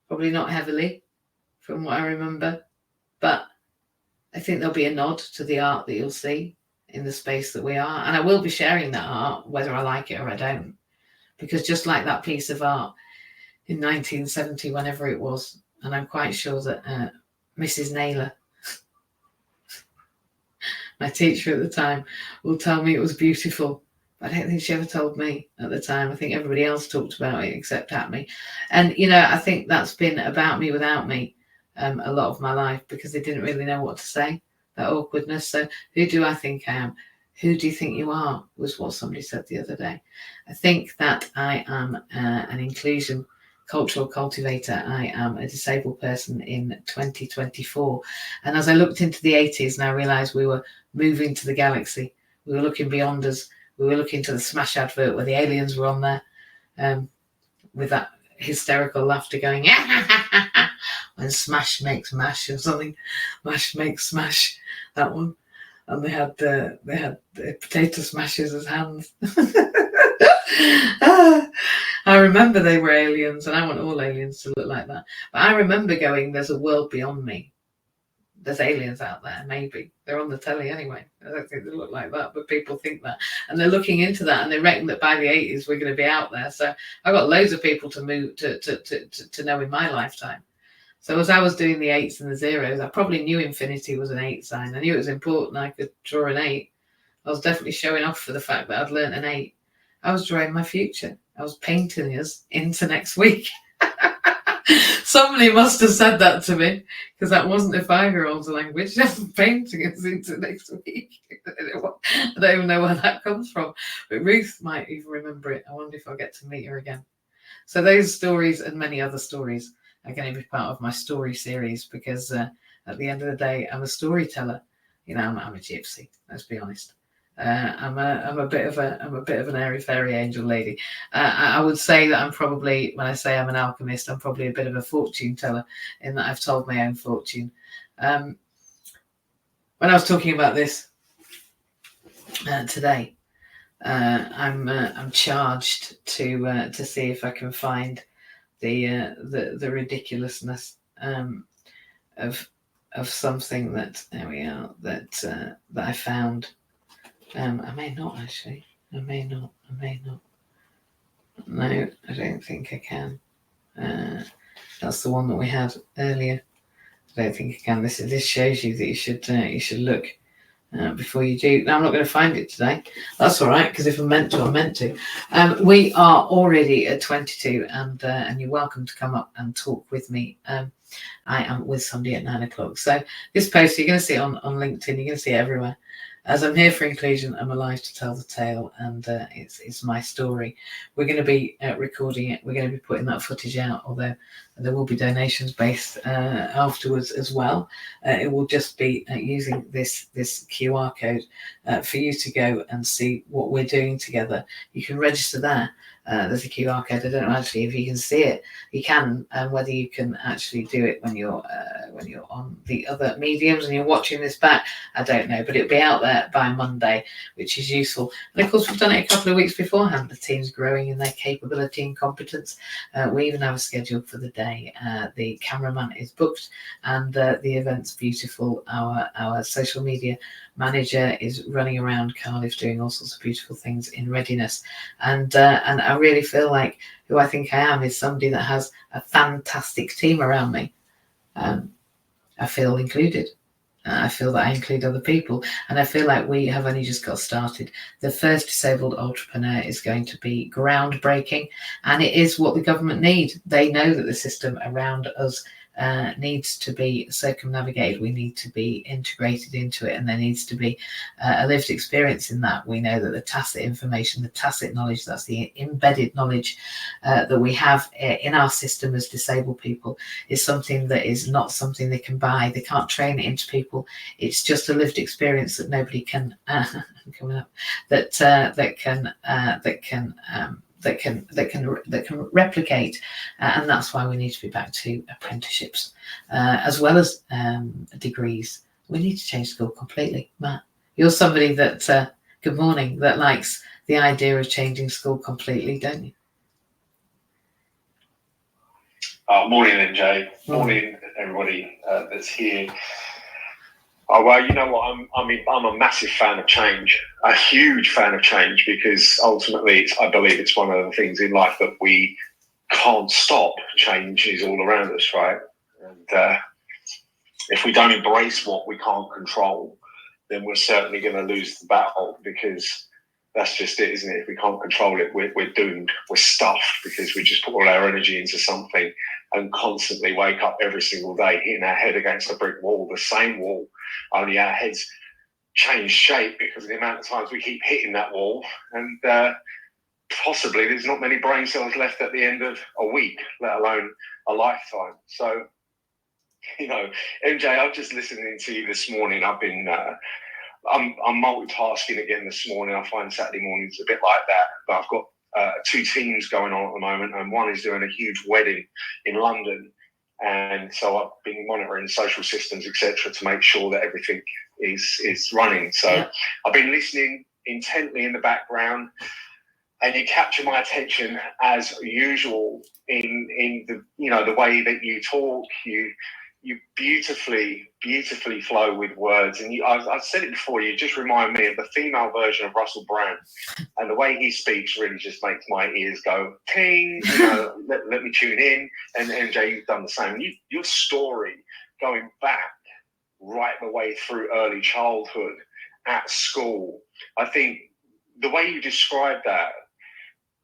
Speaker 1: Probably not heavily, from what I remember, but I think there'll be a nod to the art that you'll see in the space that we are. And I will be sharing that art, whether I like it or I don't. Because just like that piece of art in 1970, whenever it was, and I'm quite sure that Mrs. Naylor, my teacher at the time, will tell me it was beautiful. I don't think she ever told me at the time. I think everybody else talked about it except at me. And, I think that's been about me without me a lot of my life, because they didn't really know what to say, that awkwardness. So who do I think I am? Who do you think you are? Was what somebody said the other day. I think that I am an inclusion cultural cultivator. I am a disabled person in 2024. And as I looked into the 80s and I realised we were moving to the galaxy, we were looking beyond us, we were looking to the Smash advert where the aliens were on there, with that hysterical laughter going, when Smash makes mash or something, mash makes smash, that one. And they had the potato smashers as hands. I remember they were aliens, and I want all aliens to look like that. But I remember going, there's a world beyond me. There's aliens out there, maybe. They're on the telly anyway. I don't think they look like that, but people think that. And they're looking into that, and they reckon that by the 80s we're going to be out there. So I've got loads of people to move to know in my lifetime. So as I was doing the 8s and the 0s, I probably knew infinity was an 8 sign. I knew it was important I could draw an 8. I was definitely showing off for the fact that I'd learnt an 8. I was drawing my future. I was painting us into next week. Somebody must have said that to me, because that wasn't a 5-year-old's language. Painting us into next week. I don't even know where that comes from. But Ruth might even remember it. I wonder if I'll get to meet her again. So those stories and many other stories are going to be part of my story series, because at the end of the day, I'm a storyteller. I'm a gypsy. Let's be honest. I'm a bit of an airy fairy angel lady. I would say that I'm probably, when I say I'm an alchemist, I'm probably a bit of a fortune teller, in that I've told my own fortune. When I was talking about this today, I'm charged to see if I can find the ridiculousness of something that, there we are, that I found. I may not actually. I may not. No, I don't think I can. That's the one that we had earlier. I don't think I can. This shows you that you should look before you do. Now, I'm not going to find it today. That's all right, because if I'm meant to, I'm meant to. We are already at 22, and you're welcome to come up and talk with me. I am with somebody at 9 o'clock. So this post, you're going to see it on LinkedIn. You're going to see it everywhere. As I'm here for inclusion, I'm alive to tell the tale, and it's my story. We're going to be recording it. We're going to be putting that footage out, although there will be donations based afterwards as well. It will just be using this QR code for you to go and see what we're doing together. You can register there. There's a QR code. I don't know actually if you can see it. You can, whether you can actually do it when you're on the other mediums and you're watching this back, I don't know, but it'll be out there by Monday, which is useful. And of course, we've done it a couple of weeks beforehand. The team's growing in their capability and competence. We even have a schedule for the day. The cameraman is booked, and the event's beautiful. Our social media manager is running around Cardiff doing all sorts of beautiful things in readiness, and I really feel like who I think I am is somebody that has a fantastic team around me. I feel included. I feel that I include other people, and I feel like we have only just got started. The first disabled entrepreneur is going to be groundbreaking, and it is what the government need. They know that the system around us needs to be circumnavigated. We need to be integrated into it, and there needs to be a lived experience in that. We know that the tacit information, the tacit knowledge, that's the embedded knowledge that we have in our system as disabled people, is something that is not something they can buy. They can't train it into people. It's just a lived experience that nobody can coming up that can that can replicate, and that's why we need to be back to apprenticeships as well as degrees. We need to change school completely. Matt, you're somebody that good morning, that likes the idea of changing school completely, don't you?
Speaker 2: Morning, MJ. Morning, everybody that's here. Oh, well, you know what? I'm a massive fan of change, a huge fan of change, because ultimately, I believe it's one of the things in life that we can't stop. Change is all around us, right? And if we don't embrace what we can't control, then we're certainly going to lose the battle, because that's just it, isn't it? If we can't control it, we're doomed. We're stuffed, because we just put all our energy into something and constantly wake up every single day hitting our head against a brick wall, the same wall, only our heads change shape because of the amount of times we keep hitting that wall. And possibly there's not many brain cells left at the end of a week, let alone a lifetime. So, you know, MJ, I'm just listening to you this morning. I've been I'm multitasking again this morning. I find Saturday mornings a bit like that. But I've got two teams going on at the moment, and one is doing a huge wedding in London. And so I've been monitoring social systems, etc., to make sure that everything is running. So I've been listening intently in the background, and you capture my attention as usual in the, you know, the way that you talk. You beautifully flow with words. And I've said it before, you just remind me of the female version of Russell Brand. And the way he speaks really just makes my ears go, ting, you know, let me tune in. And MJ, you've done the same. Your story going back right the way through early childhood, at school, I think the way you described that,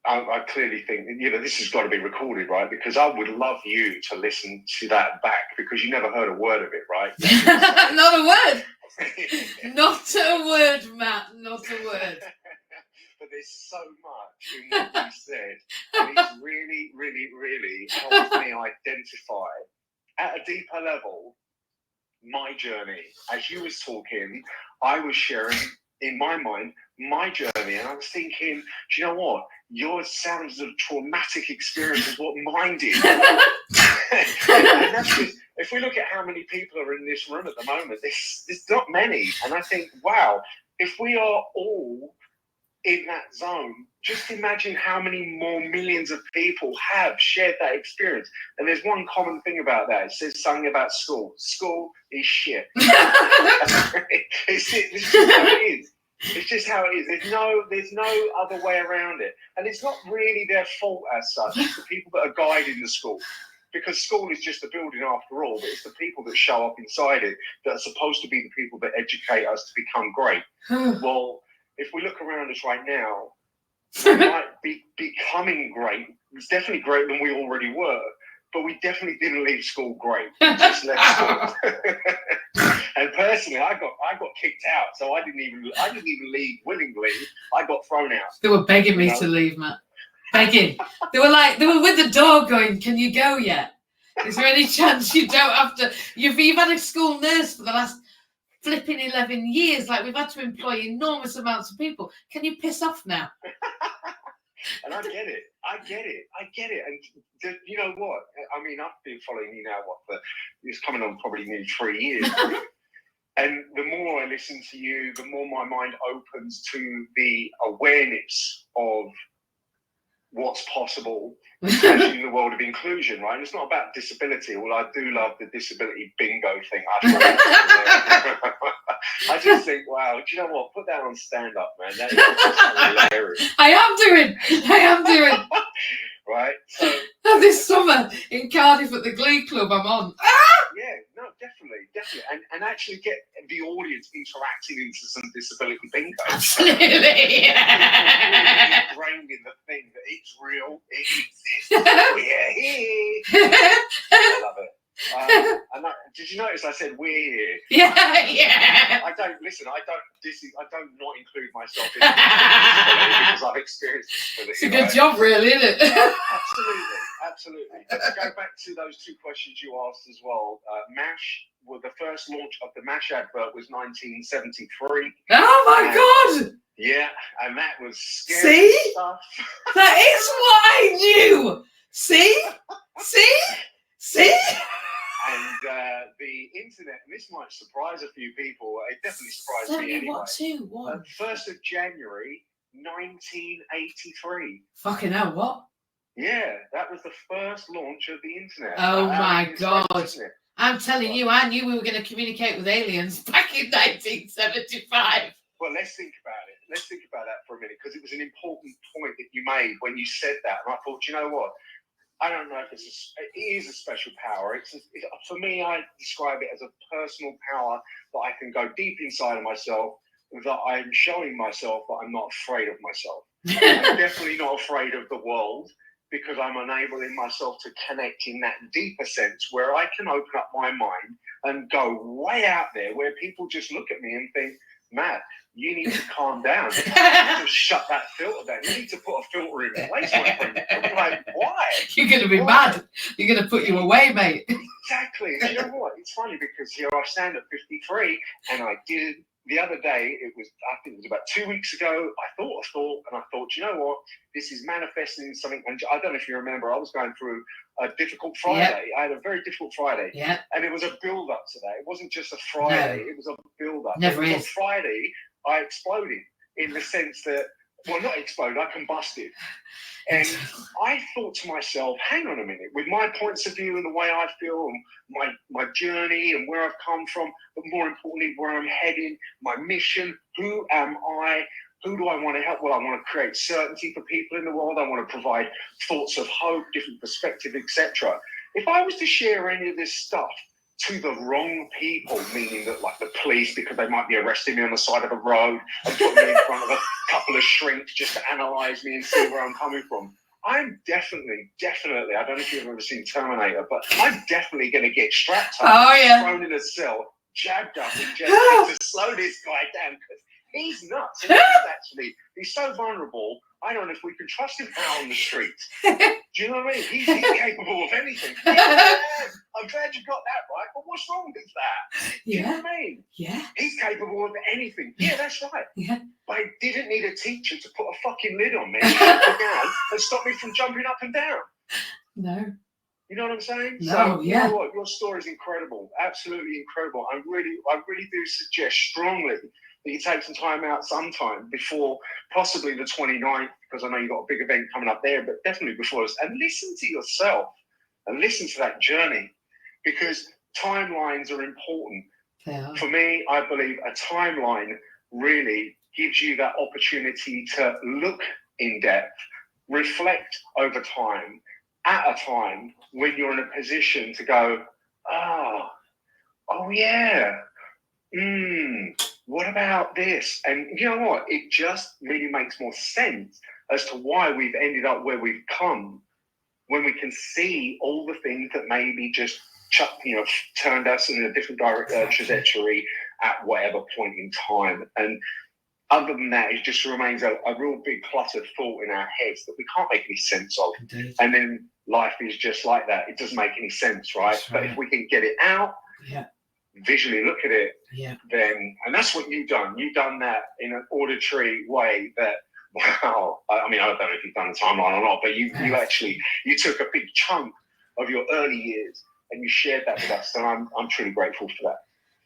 Speaker 2: I clearly think, you know, this has got to be recorded, right? Because I would love you to listen to that back, because you never heard a word of it, right?
Speaker 1: Not a word. Not a word, Matt. Not a word.
Speaker 2: But there's so much in what you said. And it's really, really, really helped me identify at a deeper level my journey. As you was talking, I was sharing in my mind my journey, and I was thinking, do you know what? Yours sounds as a traumatic experience as what mine did. And that's just, if we look at how many people are in this room at the moment, there's not many. And I think, wow, if we are all in that zone, just imagine how many more millions of people have shared that experience. And there's one common thing about that. It says something about school. School is shit. It's just how it is. It's just how it is. There's no other way around it. And it's not really their fault as such. It's the people that are guiding the school. Because school is just a building after all, but it's the people that show up inside it that are supposed to be the people that educate us to become great. Well, if we look around us right now, we might be becoming great. It's definitely greater than we already were, but we definitely didn't leave school great. We just left school. And personally, I got kicked out, so I didn't even leave willingly. I got thrown out.
Speaker 1: They were begging me to leave, Matt. Begging. They were with the door going, "Can you go yet? Is there any chance you don't have to? You've had a school nurse for the last flipping 11 years. Like, we've had to employ enormous amounts of people. Can you piss off now?"
Speaker 2: And I get it. And you know what? I mean, I've been following you now, it's coming on probably nearly 3 years. And the more I listen to you, the more my mind opens to the awareness of what's possible, especially in the world of inclusion, right? And it's not about disability. Well, I do love the disability bingo thing. I just think, wow, do you know what? Put that on stand up, man. That is hilarious.
Speaker 1: I am doing.
Speaker 2: Right? So
Speaker 1: this summer in Cardiff at the Glee Club, I'm on.
Speaker 2: Yeah, no, definitely. And actually get the audience interacting into some disability bingo.
Speaker 1: Absolutely.
Speaker 2: Yeah. Ingrained in the thing that it's real, it exists. We're here. I love it. And did you notice I said we're here?
Speaker 1: Yeah.
Speaker 2: I don't not include myself in disability because I've experienced disability.
Speaker 1: It's a good job, really, isn't it?
Speaker 2: Absolutely. But to go back to those two questions you asked as well, MASH, the first launch of the MASH advert was 1973.
Speaker 1: Oh my God!
Speaker 2: Yeah, and that was scary
Speaker 1: See?
Speaker 2: stuff.
Speaker 1: That is what I knew. See?
Speaker 2: And the internet, and this might surprise a few people, it definitely surprised me anyway.
Speaker 1: What too? What?
Speaker 2: 1st of January, 1983.
Speaker 1: Fucking hell, what?
Speaker 2: Yeah, that was the first launch of the internet.
Speaker 1: Oh my God.
Speaker 2: Isn't it?
Speaker 1: I'm telling you, I knew we were going to communicate with aliens back in 1975.
Speaker 2: Well, let's think about it. Let's think about that for a minute, because it was an important point that you made when you said that. And I thought, you know what? I don't know if it is a special power. For me, I describe it as a personal power that I can go deep inside of myself, that I'm showing myself that I'm not afraid of myself. I'm definitely not afraid of the world, because I'm enabling myself to connect in that deeper sense where I can open up my mind and go way out there where people just look at me and think, Matt, you need to calm down. You need to shut that filter down. You need to put a filter in place, my friend. I'm like, why?
Speaker 1: You're going to be mad. You're going to put you away, mate.
Speaker 2: Exactly. You know what? It's funny because here I stand at 53, and I did the other day. I think it was about 2 weeks ago. I thought, and I thought, you know what? This is manifesting something. And I don't know if you remember, I was going through a difficult Friday. Yep. I had a very difficult Friday.
Speaker 1: Yeah.
Speaker 2: And it was a build-up today. It wasn't just a Friday. No. It was a build-up.
Speaker 1: Never is.
Speaker 2: On Friday, I exploded in the sense that, well, not exploded, I combusted. And I thought to myself, hang on a minute, with my points of view and the way I feel and my journey and where I've come from, but more importantly, where I'm heading, my mission, who am I? Who do I want to help? Well, I want to create certainty for people in the world. I want to provide thoughts of hope, different perspective, etc. If I was to share any of this stuff to the wrong people, meaning that like the police, because they might be arresting me on the side of a road and put me in front of a couple of shrinks just to analyse me and see where I'm coming from, I'm definitely, I don't know if you've ever seen Terminator, but I'm definitely going to get strapped up, thrown in a cell, jabbed up, and just to slow this guy down, because he's nuts. And he's so vulnerable. I don't know if we can trust him out on the streets. Do you know what I mean? He's capable of anything. Yeah, I'm glad you got that right, but what's wrong with that? Do you know what I mean?
Speaker 1: Yeah.
Speaker 2: He's capable of anything. Yeah, that's right.
Speaker 1: Yeah.
Speaker 2: But I didn't need a teacher to put a fucking lid on me and shut me down and stop me from jumping up and down.
Speaker 1: No.
Speaker 2: You know what I'm saying?
Speaker 1: No,
Speaker 2: so, you know what? Your story is incredible. Absolutely incredible. I really do suggest strongly that you take some time out sometime before possibly the 29th, because I know you've got a big event coming up there, but definitely before us, and listen to yourself and listen to that journey, because timelines are important.
Speaker 1: Yeah.
Speaker 2: For me, I believe a timeline really gives you that opportunity to look in depth, reflect over time, at a time when you're in a position to go, oh yeah, what about this? And you know what? It just really makes more sense as to why we've ended up where we've come, when we can see all the things that maybe just turned us in a different trajectory at whatever point in time. And other than that, it just remains a real big cluttered thought in our heads that we can't make any sense of.
Speaker 1: Indeed.
Speaker 2: And then life is just like that. It doesn't make any sense, right? But if we can get it out, visually look at it, then, and that's what you've done. You've done that in an auditory way that, wow. I mean, I don't know if you've done the timeline or not, but you took a big chunk of your early years and you shared that with us. And I'm truly grateful for that.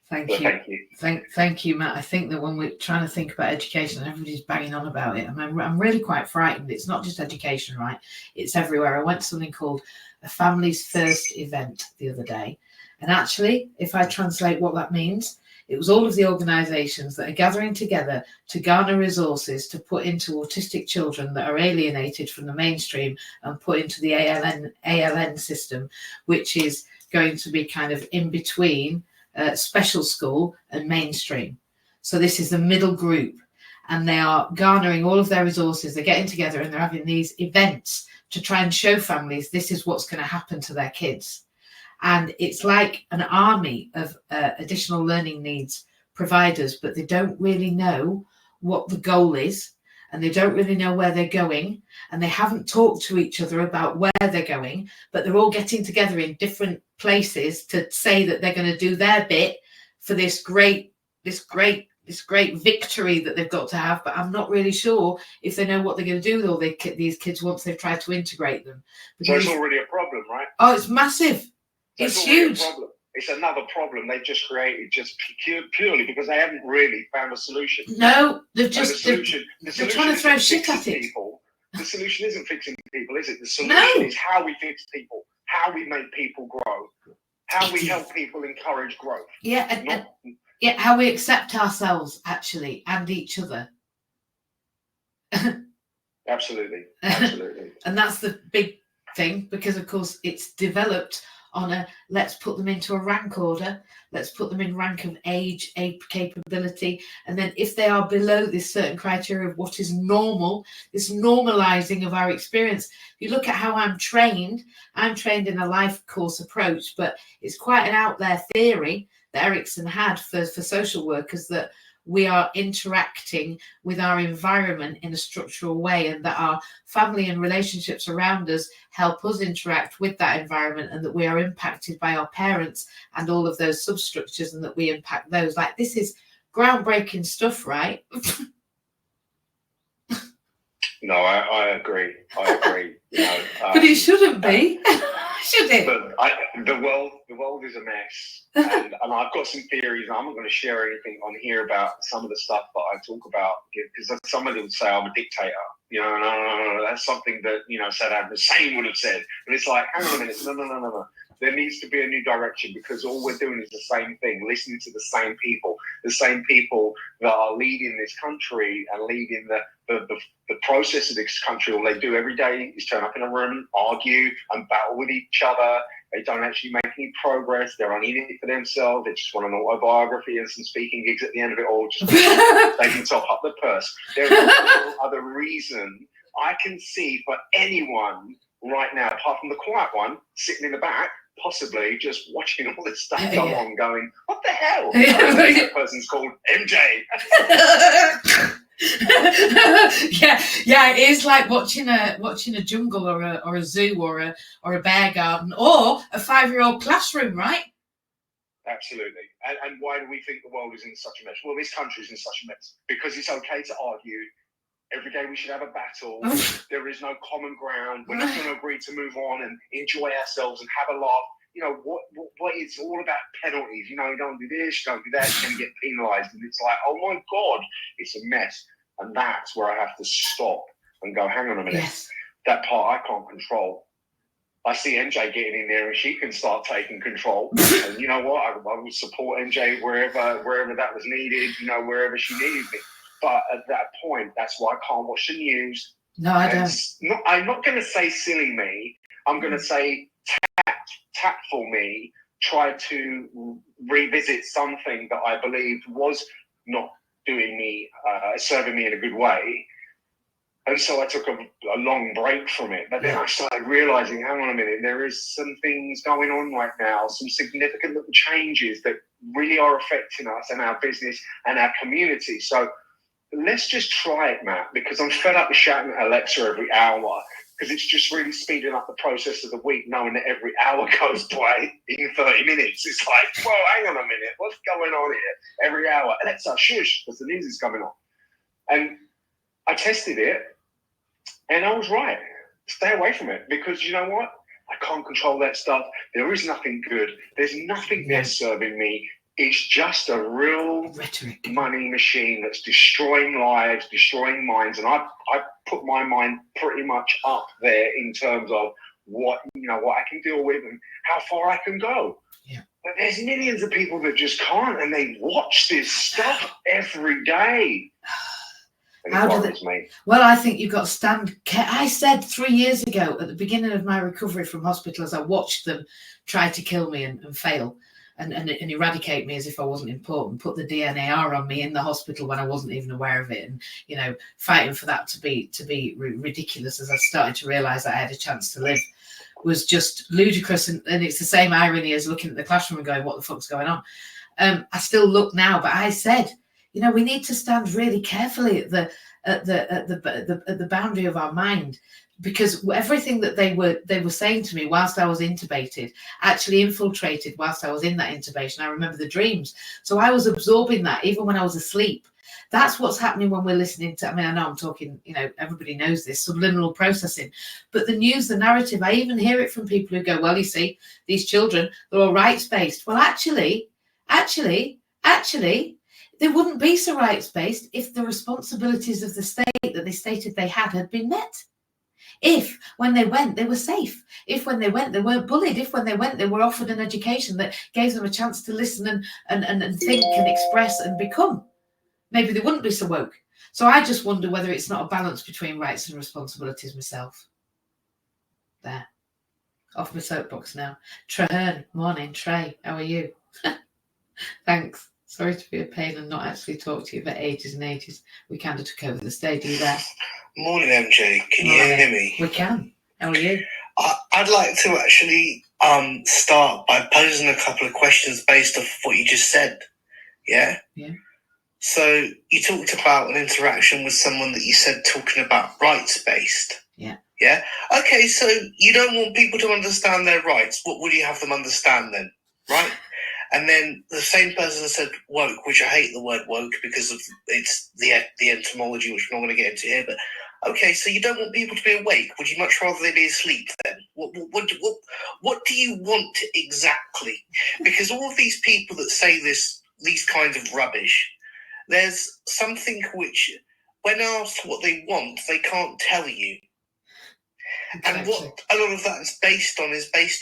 Speaker 1: Thank you. Thank you, Matt. I think that when we're trying to think about education, everybody's banging on about it. I mean, I'm really quite frightened. It's not just education, right? It's everywhere. I went to something called a Family's First event the other day. And actually, if I translate what that means, it was all of the organisations that are gathering together to garner resources to put into autistic children that are alienated from the mainstream and put into the ALN system, which is going to be kind of in between special school and mainstream. So this is the middle group, and they are garnering all of their resources. They're getting together and they're having these events to try and show families this is what's going to happen to their kids. And it's like an army of additional learning needs providers, but they don't really know what the goal is, and they don't really know where they're going, and they haven't talked to each other about where they're going, but they're all getting together in different places to say that they're going to do their bit for this great this great victory that they've got to have, but I'm not really sure if they know what they're going to do with all these kids once they've tried to integrate them.
Speaker 2: So it's already a problem, right?
Speaker 1: Oh, it's massive. It's huge.
Speaker 2: It's another problem they've just created just purely because they haven't really found a solution.
Speaker 1: No, they're trying to throw shit at it.
Speaker 2: People. The solution isn't fixing people, is it? The solution is how we fix people, how we make people grow, how we help people encourage growth.
Speaker 1: Yeah, how we accept ourselves, actually, and each other.
Speaker 2: Absolutely.
Speaker 1: And that's the big thing, because, of course, it's developed on let's put them into a rank order, let's put them in rank of age capability, and then if they are below this certain criteria of what is normal, this normalizing of our experience. If you look at how I'm trained in a life course approach, but it's quite an out there theory that Erickson had for social workers, that we are interacting with our environment in a structural way, and that our family and relationships around us help us interact with that environment, and that we are impacted by our parents and all of those substructures, and that we impact those. Like, this is groundbreaking stuff, right?
Speaker 2: No, I agree.
Speaker 1: But it shouldn't be. Should it?
Speaker 2: But the world is a mess, and I've got some theories. I'm not going to share anything on here about some of the stuff that I talk about, because somebody would say I'm a dictator. No, that's something that Saddam Hussein would have said. And it's like, hang on a minute, no. There needs to be a new direction, because all we're doing is the same thing, listening to the same people that are leading this country and leading the process of this country. All they do every day is turn up in a room, argue and battle with each other. They don't actually make any progress. They're only in it for themselves. They just want an autobiography and some speaking gigs at the end of it all, just they can top up the purse. There's no other reason I can see for anyone right now, apart from the quiet one sitting in the back, possibly just watching all this stuff go on, going, what the hell? That person's called MJ.
Speaker 1: yeah, it is like watching a jungle or a zoo or a bear garden or a 5-year-old classroom, right?
Speaker 2: Absolutely. And why do we think the world is in such a mess? Well, this country is in such a mess because it's okay to argue. Every day we should have a battle. There is no common ground. We're not going to agree to move on and enjoy ourselves and have a laugh. What it's all about penalties. You don't do this, you don't do that, you're going to get penalised. And it's like, oh my God, it's a mess. And that's where I have to stop and go, hang on a minute.
Speaker 1: Yes.
Speaker 2: That part I can't control. I see MJ getting in there and she can start taking control. And you know what? I would support MJ wherever that was needed, wherever she needed me. But at that point, that's why I can't watch the news.
Speaker 1: No, I don't.
Speaker 2: I'm not going to say silly me. I'm going to say tactful me. Try to revisit something that I believed was not doing me, serving me in a good way. And so I took a long break from it. But then I started realizing, hang on a minute, there is some things going on right now, some significant little changes that really are affecting us and our business and our community. So let's just try it, Matt, because I'm fed up with shouting at Alexa every hour, because it's just really speeding up the process of the week, knowing that every hour goes by in 30 minutes. It's like, whoa, hang on a minute, what's going on here? Every hour, Alexa, shush, because the news is coming on. And I tested it, and I was right. Stay away from it, because you know what? I can't control that stuff. There is nothing good. There's nothing there serving me. It's just a real
Speaker 1: rhetoric
Speaker 2: money machine that's destroying lives, destroying minds. And I put my mind pretty much up there in terms of what I can deal with and how far I can go.
Speaker 1: Yeah.
Speaker 2: But there's millions of people that just can't, and they watch this stuff every day. And it worries me.
Speaker 1: Well, I think you've got to stand. I said 3 years ago at the beginning of my recovery from hospital, as I watched them try to kill me and fail. And eradicate me as if I wasn't important, put the DNAR on me in the hospital when I wasn't even aware of it, and fighting for that to be ridiculous as I started to realise that I had a chance to live was just ludicrous, and it's the same irony as looking at the classroom and going, what the fuck's going on? I still look now, but I said, You know, we need to stand really carefully at the boundary of our mind, because everything that they were saying to me whilst I was intubated actually infiltrated whilst I was in that intubation. I remember the dreams, so I was absorbing that even when I was asleep. That's what's happening when we're listening to, I mean, I know I'm talking, you know, everybody knows this, subliminal processing, but the news, the narrative, I even hear it from people who go, well, you see, these children, they're all rights-based. Well, actually, they wouldn't be so rights-based if the responsibilities of the state that they stated they had been met. If when they went, they were safe. If when they went, they weren't bullied. If when they went, they were offered an education that gave them a chance to listen and think and express and become, maybe they wouldn't be so woke. So I just wonder whether it's not a balance between rights and responsibilities myself. There. Off my soapbox now. Treherne, morning. Trey, how are you? Thanks. Sorry to be a pain and not actually talk to you for ages and ages. We kind of took over the stage. Are you there?
Speaker 3: Morning, MJ. Can you hear me?
Speaker 1: We can. How are you?
Speaker 3: I'd like to actually start by posing a couple of questions based off what you just said. Yeah?
Speaker 1: Yeah.
Speaker 3: So you talked about an interaction with someone that you said talking about rights-based.
Speaker 1: Yeah.
Speaker 3: Yeah? Okay, so you don't want people to understand their rights. What would you have them understand then? Right? And then the same person said woke, which I hate the word woke because of it's the etymology, which I'm not going to get into here. But okay, so you don't want people to be awake. Would you much rather they be asleep then? What do you want exactly? Because all of these people that say these kinds of rubbish, there's something which, when asked what they want, they can't tell you.
Speaker 1: Exactly.
Speaker 3: And what a lot of that is based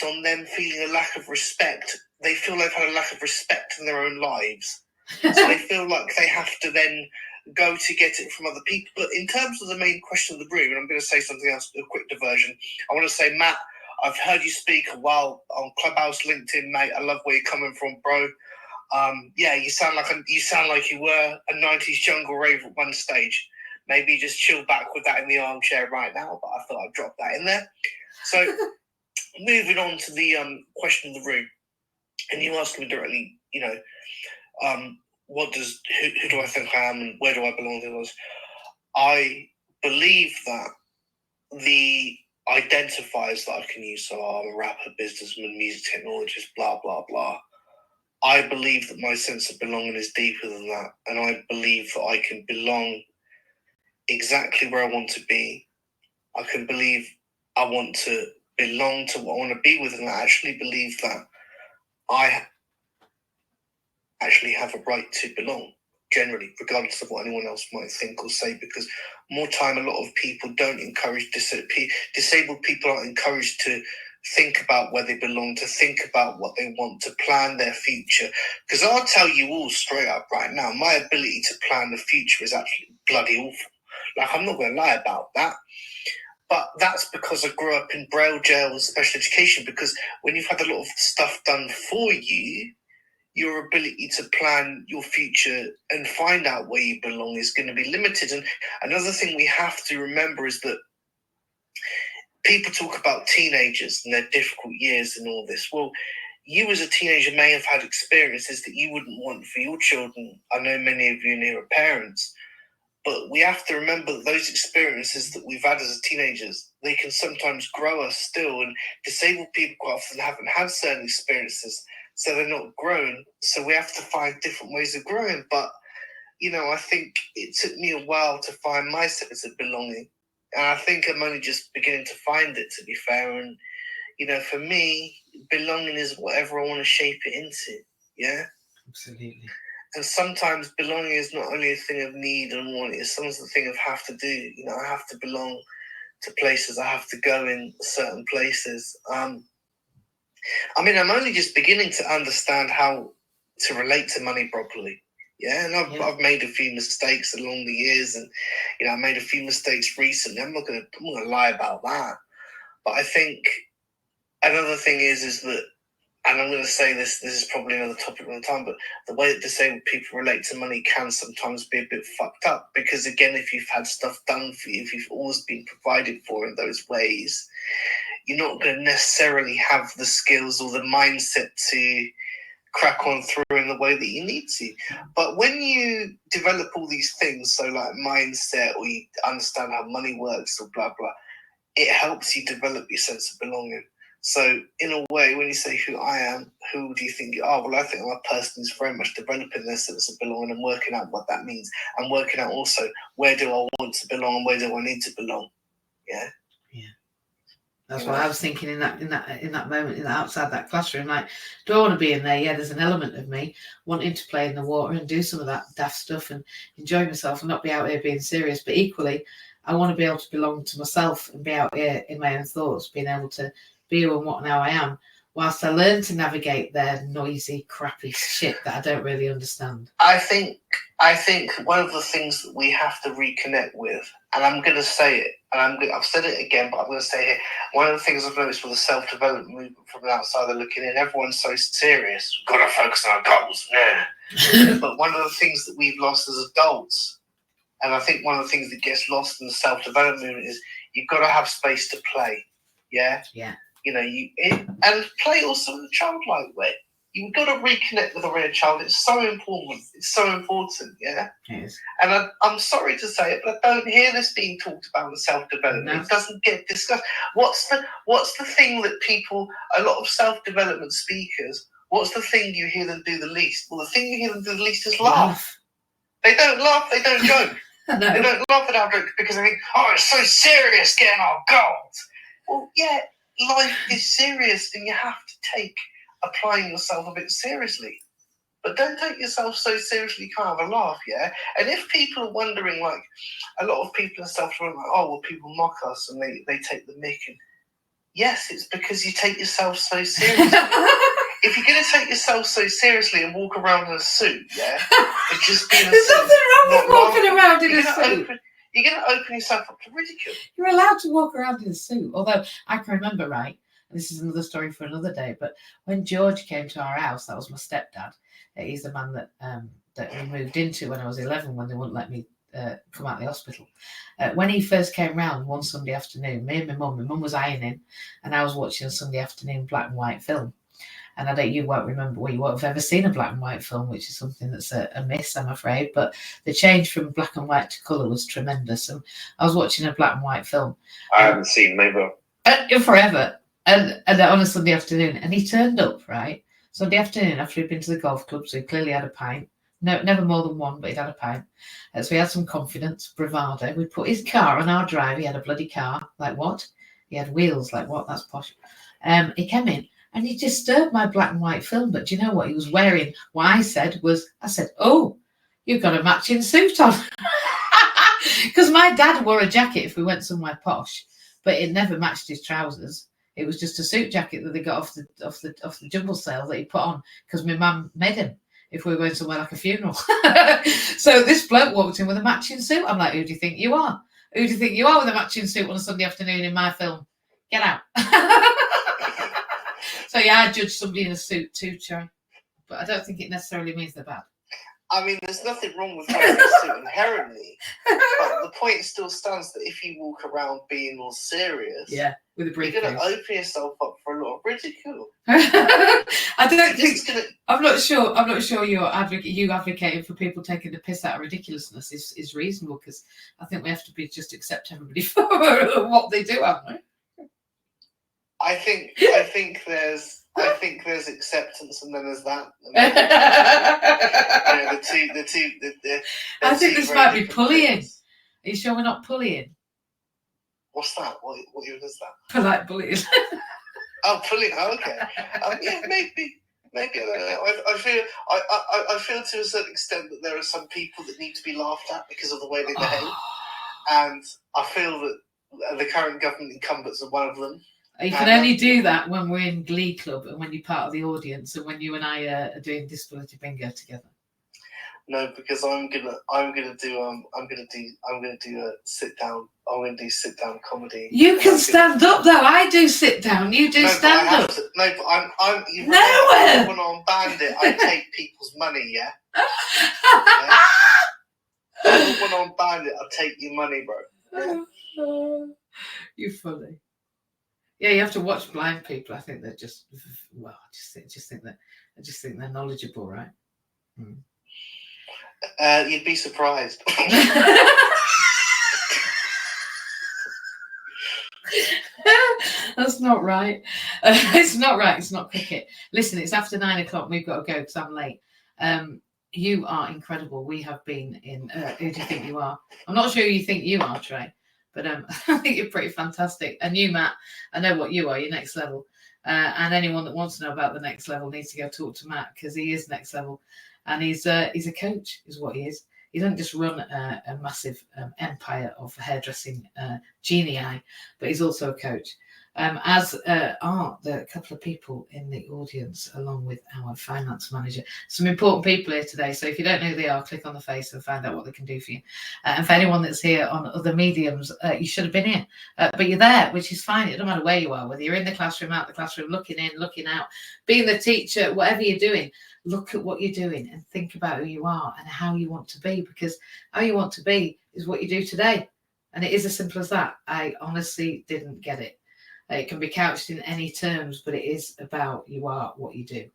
Speaker 3: on them feeling a lack of respect. They feel they've had a lack of respect in their own lives. So they feel like they have to then go to get it from other people. But in terms of the main question of the room, and I'm going to say something else, a quick diversion. I want to say, Matt, I've heard you speak a while on Clubhouse, LinkedIn, mate. I love where you're coming from, bro. Yeah, you sound like you were a 90s jungle rave at one stage. Maybe just chill back with that in the armchair right now, but I thought I'd drop that in there. So moving on to the question of the room, and you asked me directly, you know, who do I think I am and where do I belong to us? I believe that the identifiers that I can use, so I'm a rapper, businessman, music technologist, blah, blah, blah. I believe that my sense of belonging is deeper than that, and I believe that I can belong exactly where I want to be. I can believe I want to belong to what I want to be with, and I actually believe that I actually have a right to belong, generally, regardless of what anyone else might think or say, because more time, a lot of people don't encourage, disabled people aren't encouraged to think about where they belong, to think about what they want, to plan their future. Because I'll tell you all straight up right now, my ability to plan the future is actually bloody awful. Like, I'm not going to lie about that. But that's because I grew up in Braille jail and special education, because when you've had a lot of stuff done for you, your ability to plan your future and find out where you belong is going to be limited. And another thing we have to remember is that people talk about teenagers and their difficult years and all this. Well, you as a teenager may have had experiences that you wouldn't want for your children. I know many of you here are parents, but we have to remember that those experiences that we've had as teenagers, they can sometimes grow us still. And disabled people quite often haven't had certain experiences, so they're not grown. So we have to find different ways of growing. But, you know, I think it took me a while to find my sense of belonging. And I think I'm only just beginning to find it, to be fair. And, you know, for me, belonging is whatever I want to shape it into. Yeah?
Speaker 1: Absolutely.
Speaker 3: And sometimes belonging is not only a thing of need and want, it's sometimes a thing of have to do. You know, I have to belong to places, I have to go in certain places. I mean, I'm only just beginning to understand how to relate to money properly. Yeah, and I've made a few mistakes along the years, and, you know, I made a few mistakes recently. I'm not gonna lie about that. But I think another thing is that, and I'm going to say this is probably another topic on the time, but the way that disabled people relate to money can sometimes be a bit fucked up, because, again, if you've had stuff done for you, if you've always been provided for in those ways, you're not going to necessarily have the skills or the mindset to crack on through in the way that you need to. But when you develop all these things, so like mindset, or you understand how money works, or blah blah, it helps you develop your sense of belonging. So in a way, when you say who I am, who do you think you are? Well, I think I'm a person who's very much developing their sense of belonging and working out what that means, and working out also where do I want to belong and where do I need to belong. Yeah.
Speaker 1: That's what I was thinking in that moment, outside that classroom. Like, do I want to be in there? Yeah, there's an element of me wanting to play in the water and do some of that daft stuff and enjoy myself and not be out here being serious. But equally, I want to be able to belong to myself and be out here in my own thoughts, being able to be who and what now I am, whilst I learn to navigate their noisy, crappy shit that I don't really understand.
Speaker 3: I think one of the things that we have to reconnect with, and I'm going to say it, and I've said it again, but I'm going to say it. One of the things I've noticed with the self-development movement from the outsider looking in, everyone's so serious. We've got to focus on our goals. Yeah. But one of the things that we've lost as adults, and I think one of the things that gets lost in the self-development movement, is you've got to have space to play. Yeah.
Speaker 1: Yeah.
Speaker 3: You know, and play also in a childlike way. You've got to reconnect with a real child. It's so important. It's so important, yeah?
Speaker 1: Yes.
Speaker 3: And I'm sorry to say it, but I don't hear this being talked about in self-development.
Speaker 1: No.
Speaker 3: It doesn't get discussed. What's the thing that people, a lot of self-development speakers, what's the thing you hear them do the least? Well, the thing you hear them do the least is laugh. They don't laugh, they don't joke.
Speaker 1: No.
Speaker 3: They don't laugh at our joke because they think, oh, it's so serious getting our goals. Well, yeah, life is serious and you have to take applying yourself a bit seriously, but don't take yourself so seriously you can't have a laugh. Yeah. And if people are wondering, like a lot of people in self-development, like, oh well, people mock us and they take the mick, and yes, it's because you take yourself so seriously. If you're going to take yourself so seriously and walk around in a suit, yeah, and just be in a
Speaker 1: There's
Speaker 3: suit,
Speaker 1: nothing wrong with walking around in a
Speaker 3: suit.
Speaker 1: suit.
Speaker 3: You're going to open yourself up to ridicule.
Speaker 1: You're allowed to walk around in a suit. Although I can remember, right, and this is another story for another day, but when George came to our house, that was my stepdad. He's the man that we moved into when I was 11, when they wouldn't let me come out of the hospital. When he first came round one Sunday afternoon, me and my mum was ironing, and I was watching a Sunday afternoon black and white film. And you won't remember, well, you won't have ever seen a black and white film, which is something that's a miss, I'm afraid. But the change from black and white to colour was tremendous. And I was watching a black and white film.
Speaker 2: I haven't seen maybe
Speaker 1: forever. And on a Sunday afternoon, and he turned up, right? Sunday afternoon after he'd been to the golf club, so he clearly had a pint. No, never more than one, but he'd had a pint. So he had some confidence, bravado. We put his car on our drive. He had a bloody car. Like what? He had wheels. Like what? That's posh. He came in and he disturbed my black and white film. But do you know what he was wearing? What I said, oh, you've got a matching suit on. Because my dad wore a jacket if we went somewhere posh, but it never matched his trousers. It was just a suit jacket that they got off the jumble sale that he put on because my mum made him if we were going somewhere like a funeral. So this bloke walked in with a matching suit. I'm like, who do you think you are? Who do you think you are with a matching suit on a Sunday afternoon in my film? Get out. So yeah, I judge somebody in a suit too, Charlie. But I don't think it necessarily means they're bad.
Speaker 3: I mean, there's nothing wrong with wearing a suit inherently, but the point still stands that if you walk around being all serious,
Speaker 1: yeah, with a briefcase,
Speaker 3: you're going to open yourself up for a lot of ridicule.
Speaker 1: I don't think. I'm not sure you advocating for people taking the piss out of ridiculousness is reasonable, because I think we have to just accept everybody for what they do, haven't we?
Speaker 3: I think there's acceptance, and then there's that.
Speaker 1: I think this might be bullying. Things. Are you sure we're not bullying?
Speaker 3: What's that? What even is that?
Speaker 1: Polite bullying.
Speaker 3: Oh, bullying. Oh, okay. Yeah, maybe. I don't know. I feel to a certain extent that there are some people that need to be laughed at because of the way they behave, and I feel that the current government incumbents are one of them.
Speaker 1: You can only do that when we're in Glee Club and when you're part of the audience and when you and I are doing Disability Bingo together.
Speaker 3: No, because I'm gonna do a sit down. I'm gonna do sit down comedy.
Speaker 1: You can stand up though. I do sit down. You do stand up.
Speaker 3: But I'm
Speaker 1: nowhere.
Speaker 3: When I'm Bandit, I take people's money. Yeah. When I'm Bandit, I take your money, bro. Yeah?
Speaker 1: You're funny. Yeah, you have to watch blind people. I think they're just, well, I just think they're knowledgeable, right?
Speaker 3: You'd be surprised.
Speaker 1: That's not right. It's not right. It's not cricket. Listen, it's after 9 o'clock. We've got to go because I'm late. You are incredible. We have been in. Who do you think you are? I'm not sure who you think you are, Trey, but I think you're pretty fantastic. And you, Matt, I know what you are. You're next level. And anyone that wants to know about the next level needs to go talk to Matt because he is next level, and he's a coach, is what he is. He doesn't just run a massive empire of hairdressing genii, but he's also a coach. As are the couple of people in the audience, along with our finance manager. Some important people here today. So if you don't know who they are, click on the face and find out what they can do for you. And for anyone that's here on other mediums, you should have been here. But you're there, which is fine. It doesn't matter where you are, whether you're in the classroom, out the classroom, looking in, looking out, being the teacher, whatever you're doing. Look at what you're doing and think about who you are and how you want to be, because how you want to be is what you do today. And it is as simple as that. I honestly didn't get it. It can be couched in any terms, but it is about you are what you do.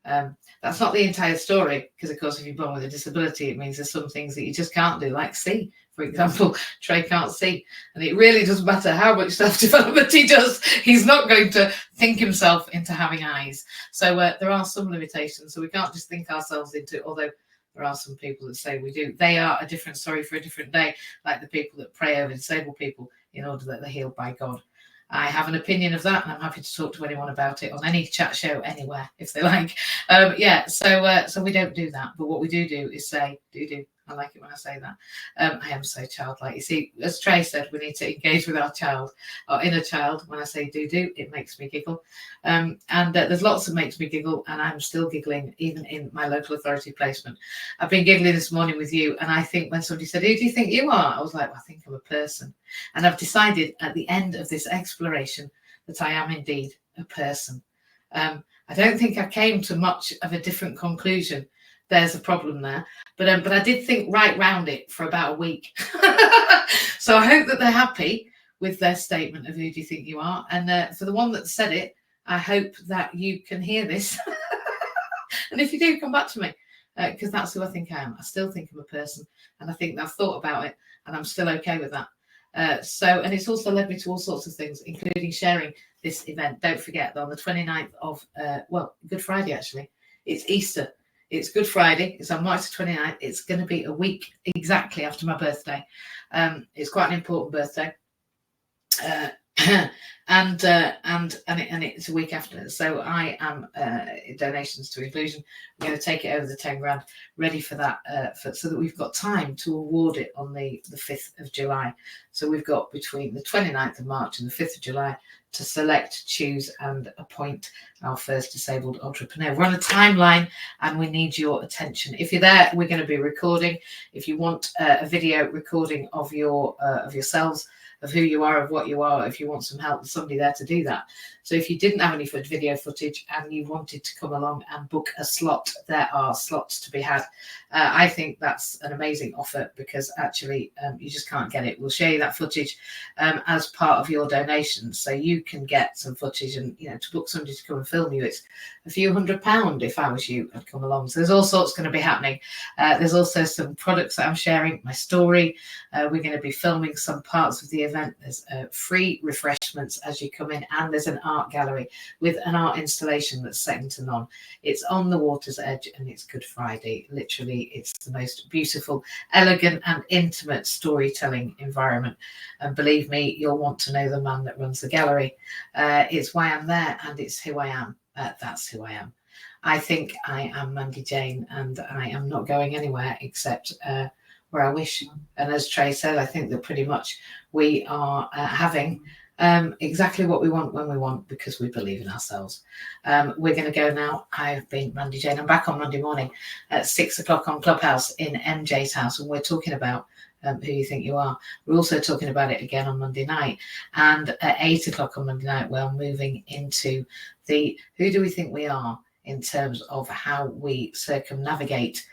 Speaker 1: That's not the entire story, because of course if you're born with a disability, it means there's some things that you just can't do, like see. For example, Trey can't see, and it really doesn't matter how much self-development he does, he's not going to think himself into having eyes. So there are some limitations, so we can't just think ourselves into it, although there are some people that say we do. They are a different story for a different day, like the people that pray over disabled people in order that they're healed by God. I have an opinion of that, and I'm happy to talk to anyone about it on any chat show anywhere if they like. So we don't do that, but what we do is say do. I like it when I say that. I am so childlike. You see, as Trey said, we need to engage with our child, our inner child. When I say do, it makes me giggle. And there's lots that makes me giggle, and I'm still giggling even in my local authority placement. I've been giggling this morning with you, and I think when somebody said, who do you think you are? I was like, well, I think I'm a person. And I've decided at the end of this exploration that I am indeed a person. I don't think I came to much of a different conclusion. There's a problem there. But I did think right round it for about a week. So I hope that they're happy with their statement of who do you think you are. And for the one that said it, I hope that you can hear this. And if you do, come back to me, because that's who I think I am. I still think I'm a person, and I think I've thought about it, and I'm still okay with that. And it's also led me to all sorts of things, including sharing this event. Don't forget that on the 29th of, Good Friday, actually. It's Easter. It's Good Friday. It's on March the 29th. It's going to be a week exactly after my birthday. It's quite an important birthday. And it's a week after. So I am donations to inclusion. We're going to take it over the 10 grand, ready for that, so that we've got time to award it on the 5th of July. So we've got between the 29th of March and the 5th of July to select, choose and appoint our first disabled entrepreneur. We're on a timeline and we need your attention. If you're there, we're going to be recording. If you want a video recording of yourselves, of who you are, of what you are, if you want some help, there's somebody there to do that. So if you didn't have any video footage and you wanted to come along and book a slot, there are slots to be had. I think that's an amazing offer, because actually you just can't get it. We'll share you that footage as part of your donation, so you can get some footage. And to book somebody to come and film you, it's a few £100 if I was you, I'd come along. So there's all sorts going to be happening. There's also some products that I'm sharing, my story. We're going to be filming some parts of the event. There's free refreshments as you come in, and there's an art gallery with an art installation that's second to none. It's on the water's edge, and it's Good Friday. Literally, it's the most beautiful, elegant and intimate storytelling environment. And believe me, you'll want to know the man that runs the gallery. It's why I'm there, and it's who I am. That's who I am. I think I am Mandy-Jayne, and I am not going anywhere except where I wish. And as Trey said, I think that pretty much we are having exactly what we want when we want, because we believe in ourselves. We're going to go now. I've been Mandy-Jayne. I'm back on Monday morning at 6 o'clock on Clubhouse in MJ's house, and we're talking about who you think you are. We're also talking about it again on Monday night, and at 8 o'clock on Monday night we're moving into the who do we think we are, in terms of how we circumnavigate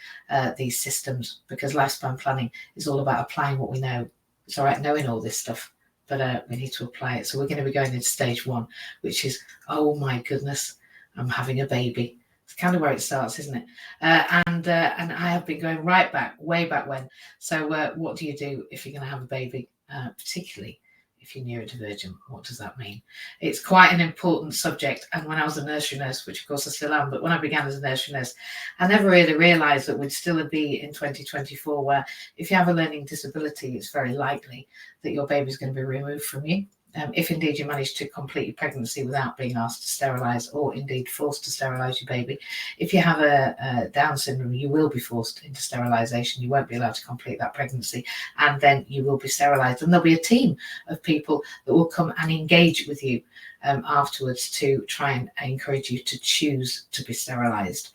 Speaker 1: these systems, because lifespan planning is all about applying what we know. It's all right knowing all this stuff, but we need to apply it. So we're going to be going into stage 1, which is, oh my goodness, I'm having a baby. It's kind of where it starts, isn't it? And I have been going right back, way back when. So what do you do if you're going to have a baby, particularly if you're neurodivergent? What does that mean? It's quite an important subject. And when I was a nursery nurse, which of course I still am, but when I began as a nursery nurse, I never really realised that we'd still be in 2024, where if you have a learning disability, it's very likely that your baby's going to be removed from you. If indeed you manage to complete your pregnancy without being asked to sterilise, or indeed forced to sterilise your baby. If you have a Down syndrome, you will be forced into sterilisation. You won't be allowed to complete that pregnancy, and then you will be sterilised. And there'll be a team of people that will come and engage with you afterwards to try and encourage you to choose to be sterilised.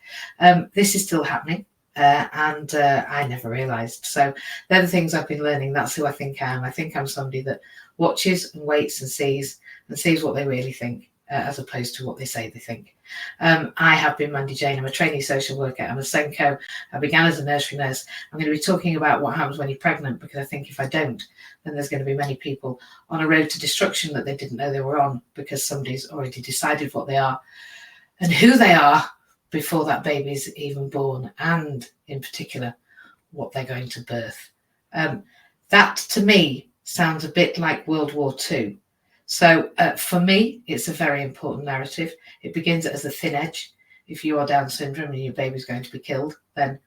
Speaker 1: This is still happening. And I never realised. So they're the things I've been learning. That's who I think I am. I think I'm somebody that watches and waits and sees what they really think, as opposed to what they say they think. I have been Mandy-Jayne. I'm a trainee social worker. I'm a Senko. I began as a nursery nurse. I'm going to be talking about what happens when you're pregnant, because I think if I don't, then there's going to be many people on a road to destruction that they didn't know they were on, because somebody's already decided what they are and who they are before that baby's even born, and in particular what they're going to birth. That to me sounds a bit like World War II. So for me, it's a very important narrative. It begins as a thin edge. If you are Down syndrome and your baby's going to be killed, then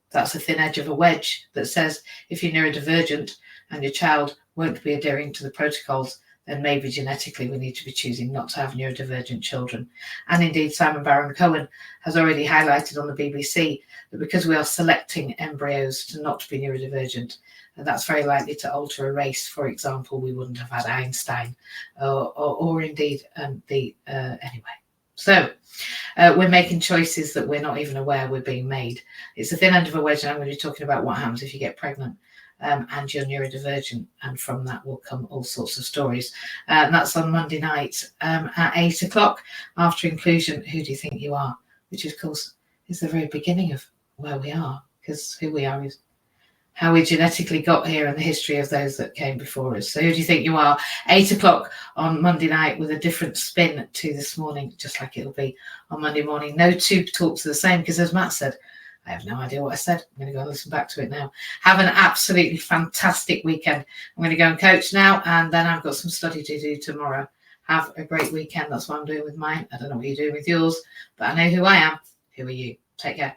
Speaker 1: that's a thin edge of a wedge that says if you're neurodivergent and your child won't be adhering to the protocols, then maybe genetically we need to be choosing not to have neurodivergent children. And indeed, Simon Baron-Cohen has already highlighted on the BBC that because we are selecting embryos to not be neurodivergent, and that's very likely to alter a race. For example, we wouldn't have had Einstein, or indeed anyway. So we're making choices that we're not even aware we're being made. It's a thin end of a wedge, and I'm going to be talking about what happens if you get pregnant and you're neurodivergent, and from that will come all sorts of stories. And that's on Monday night at 8 o'clock after Inclusion. Who do you think you are? Which of course is the very beginning of where we are, because who we are is how we genetically got here and the history of those that came before us. So who do you think you are? 8 o'clock on Monday night, with a different spin to this morning, just like it'll be on Monday morning. No two talks are the same, because as Matt said, I have no idea what I said. I'm going to go and listen back to it now. Have an absolutely fantastic weekend. I'm going to go and coach now, and then I've got some study to do tomorrow. Have a great weekend. That's what I'm doing with mine. I don't know what you're doing with yours, but I know who I am. Who are you? Take care.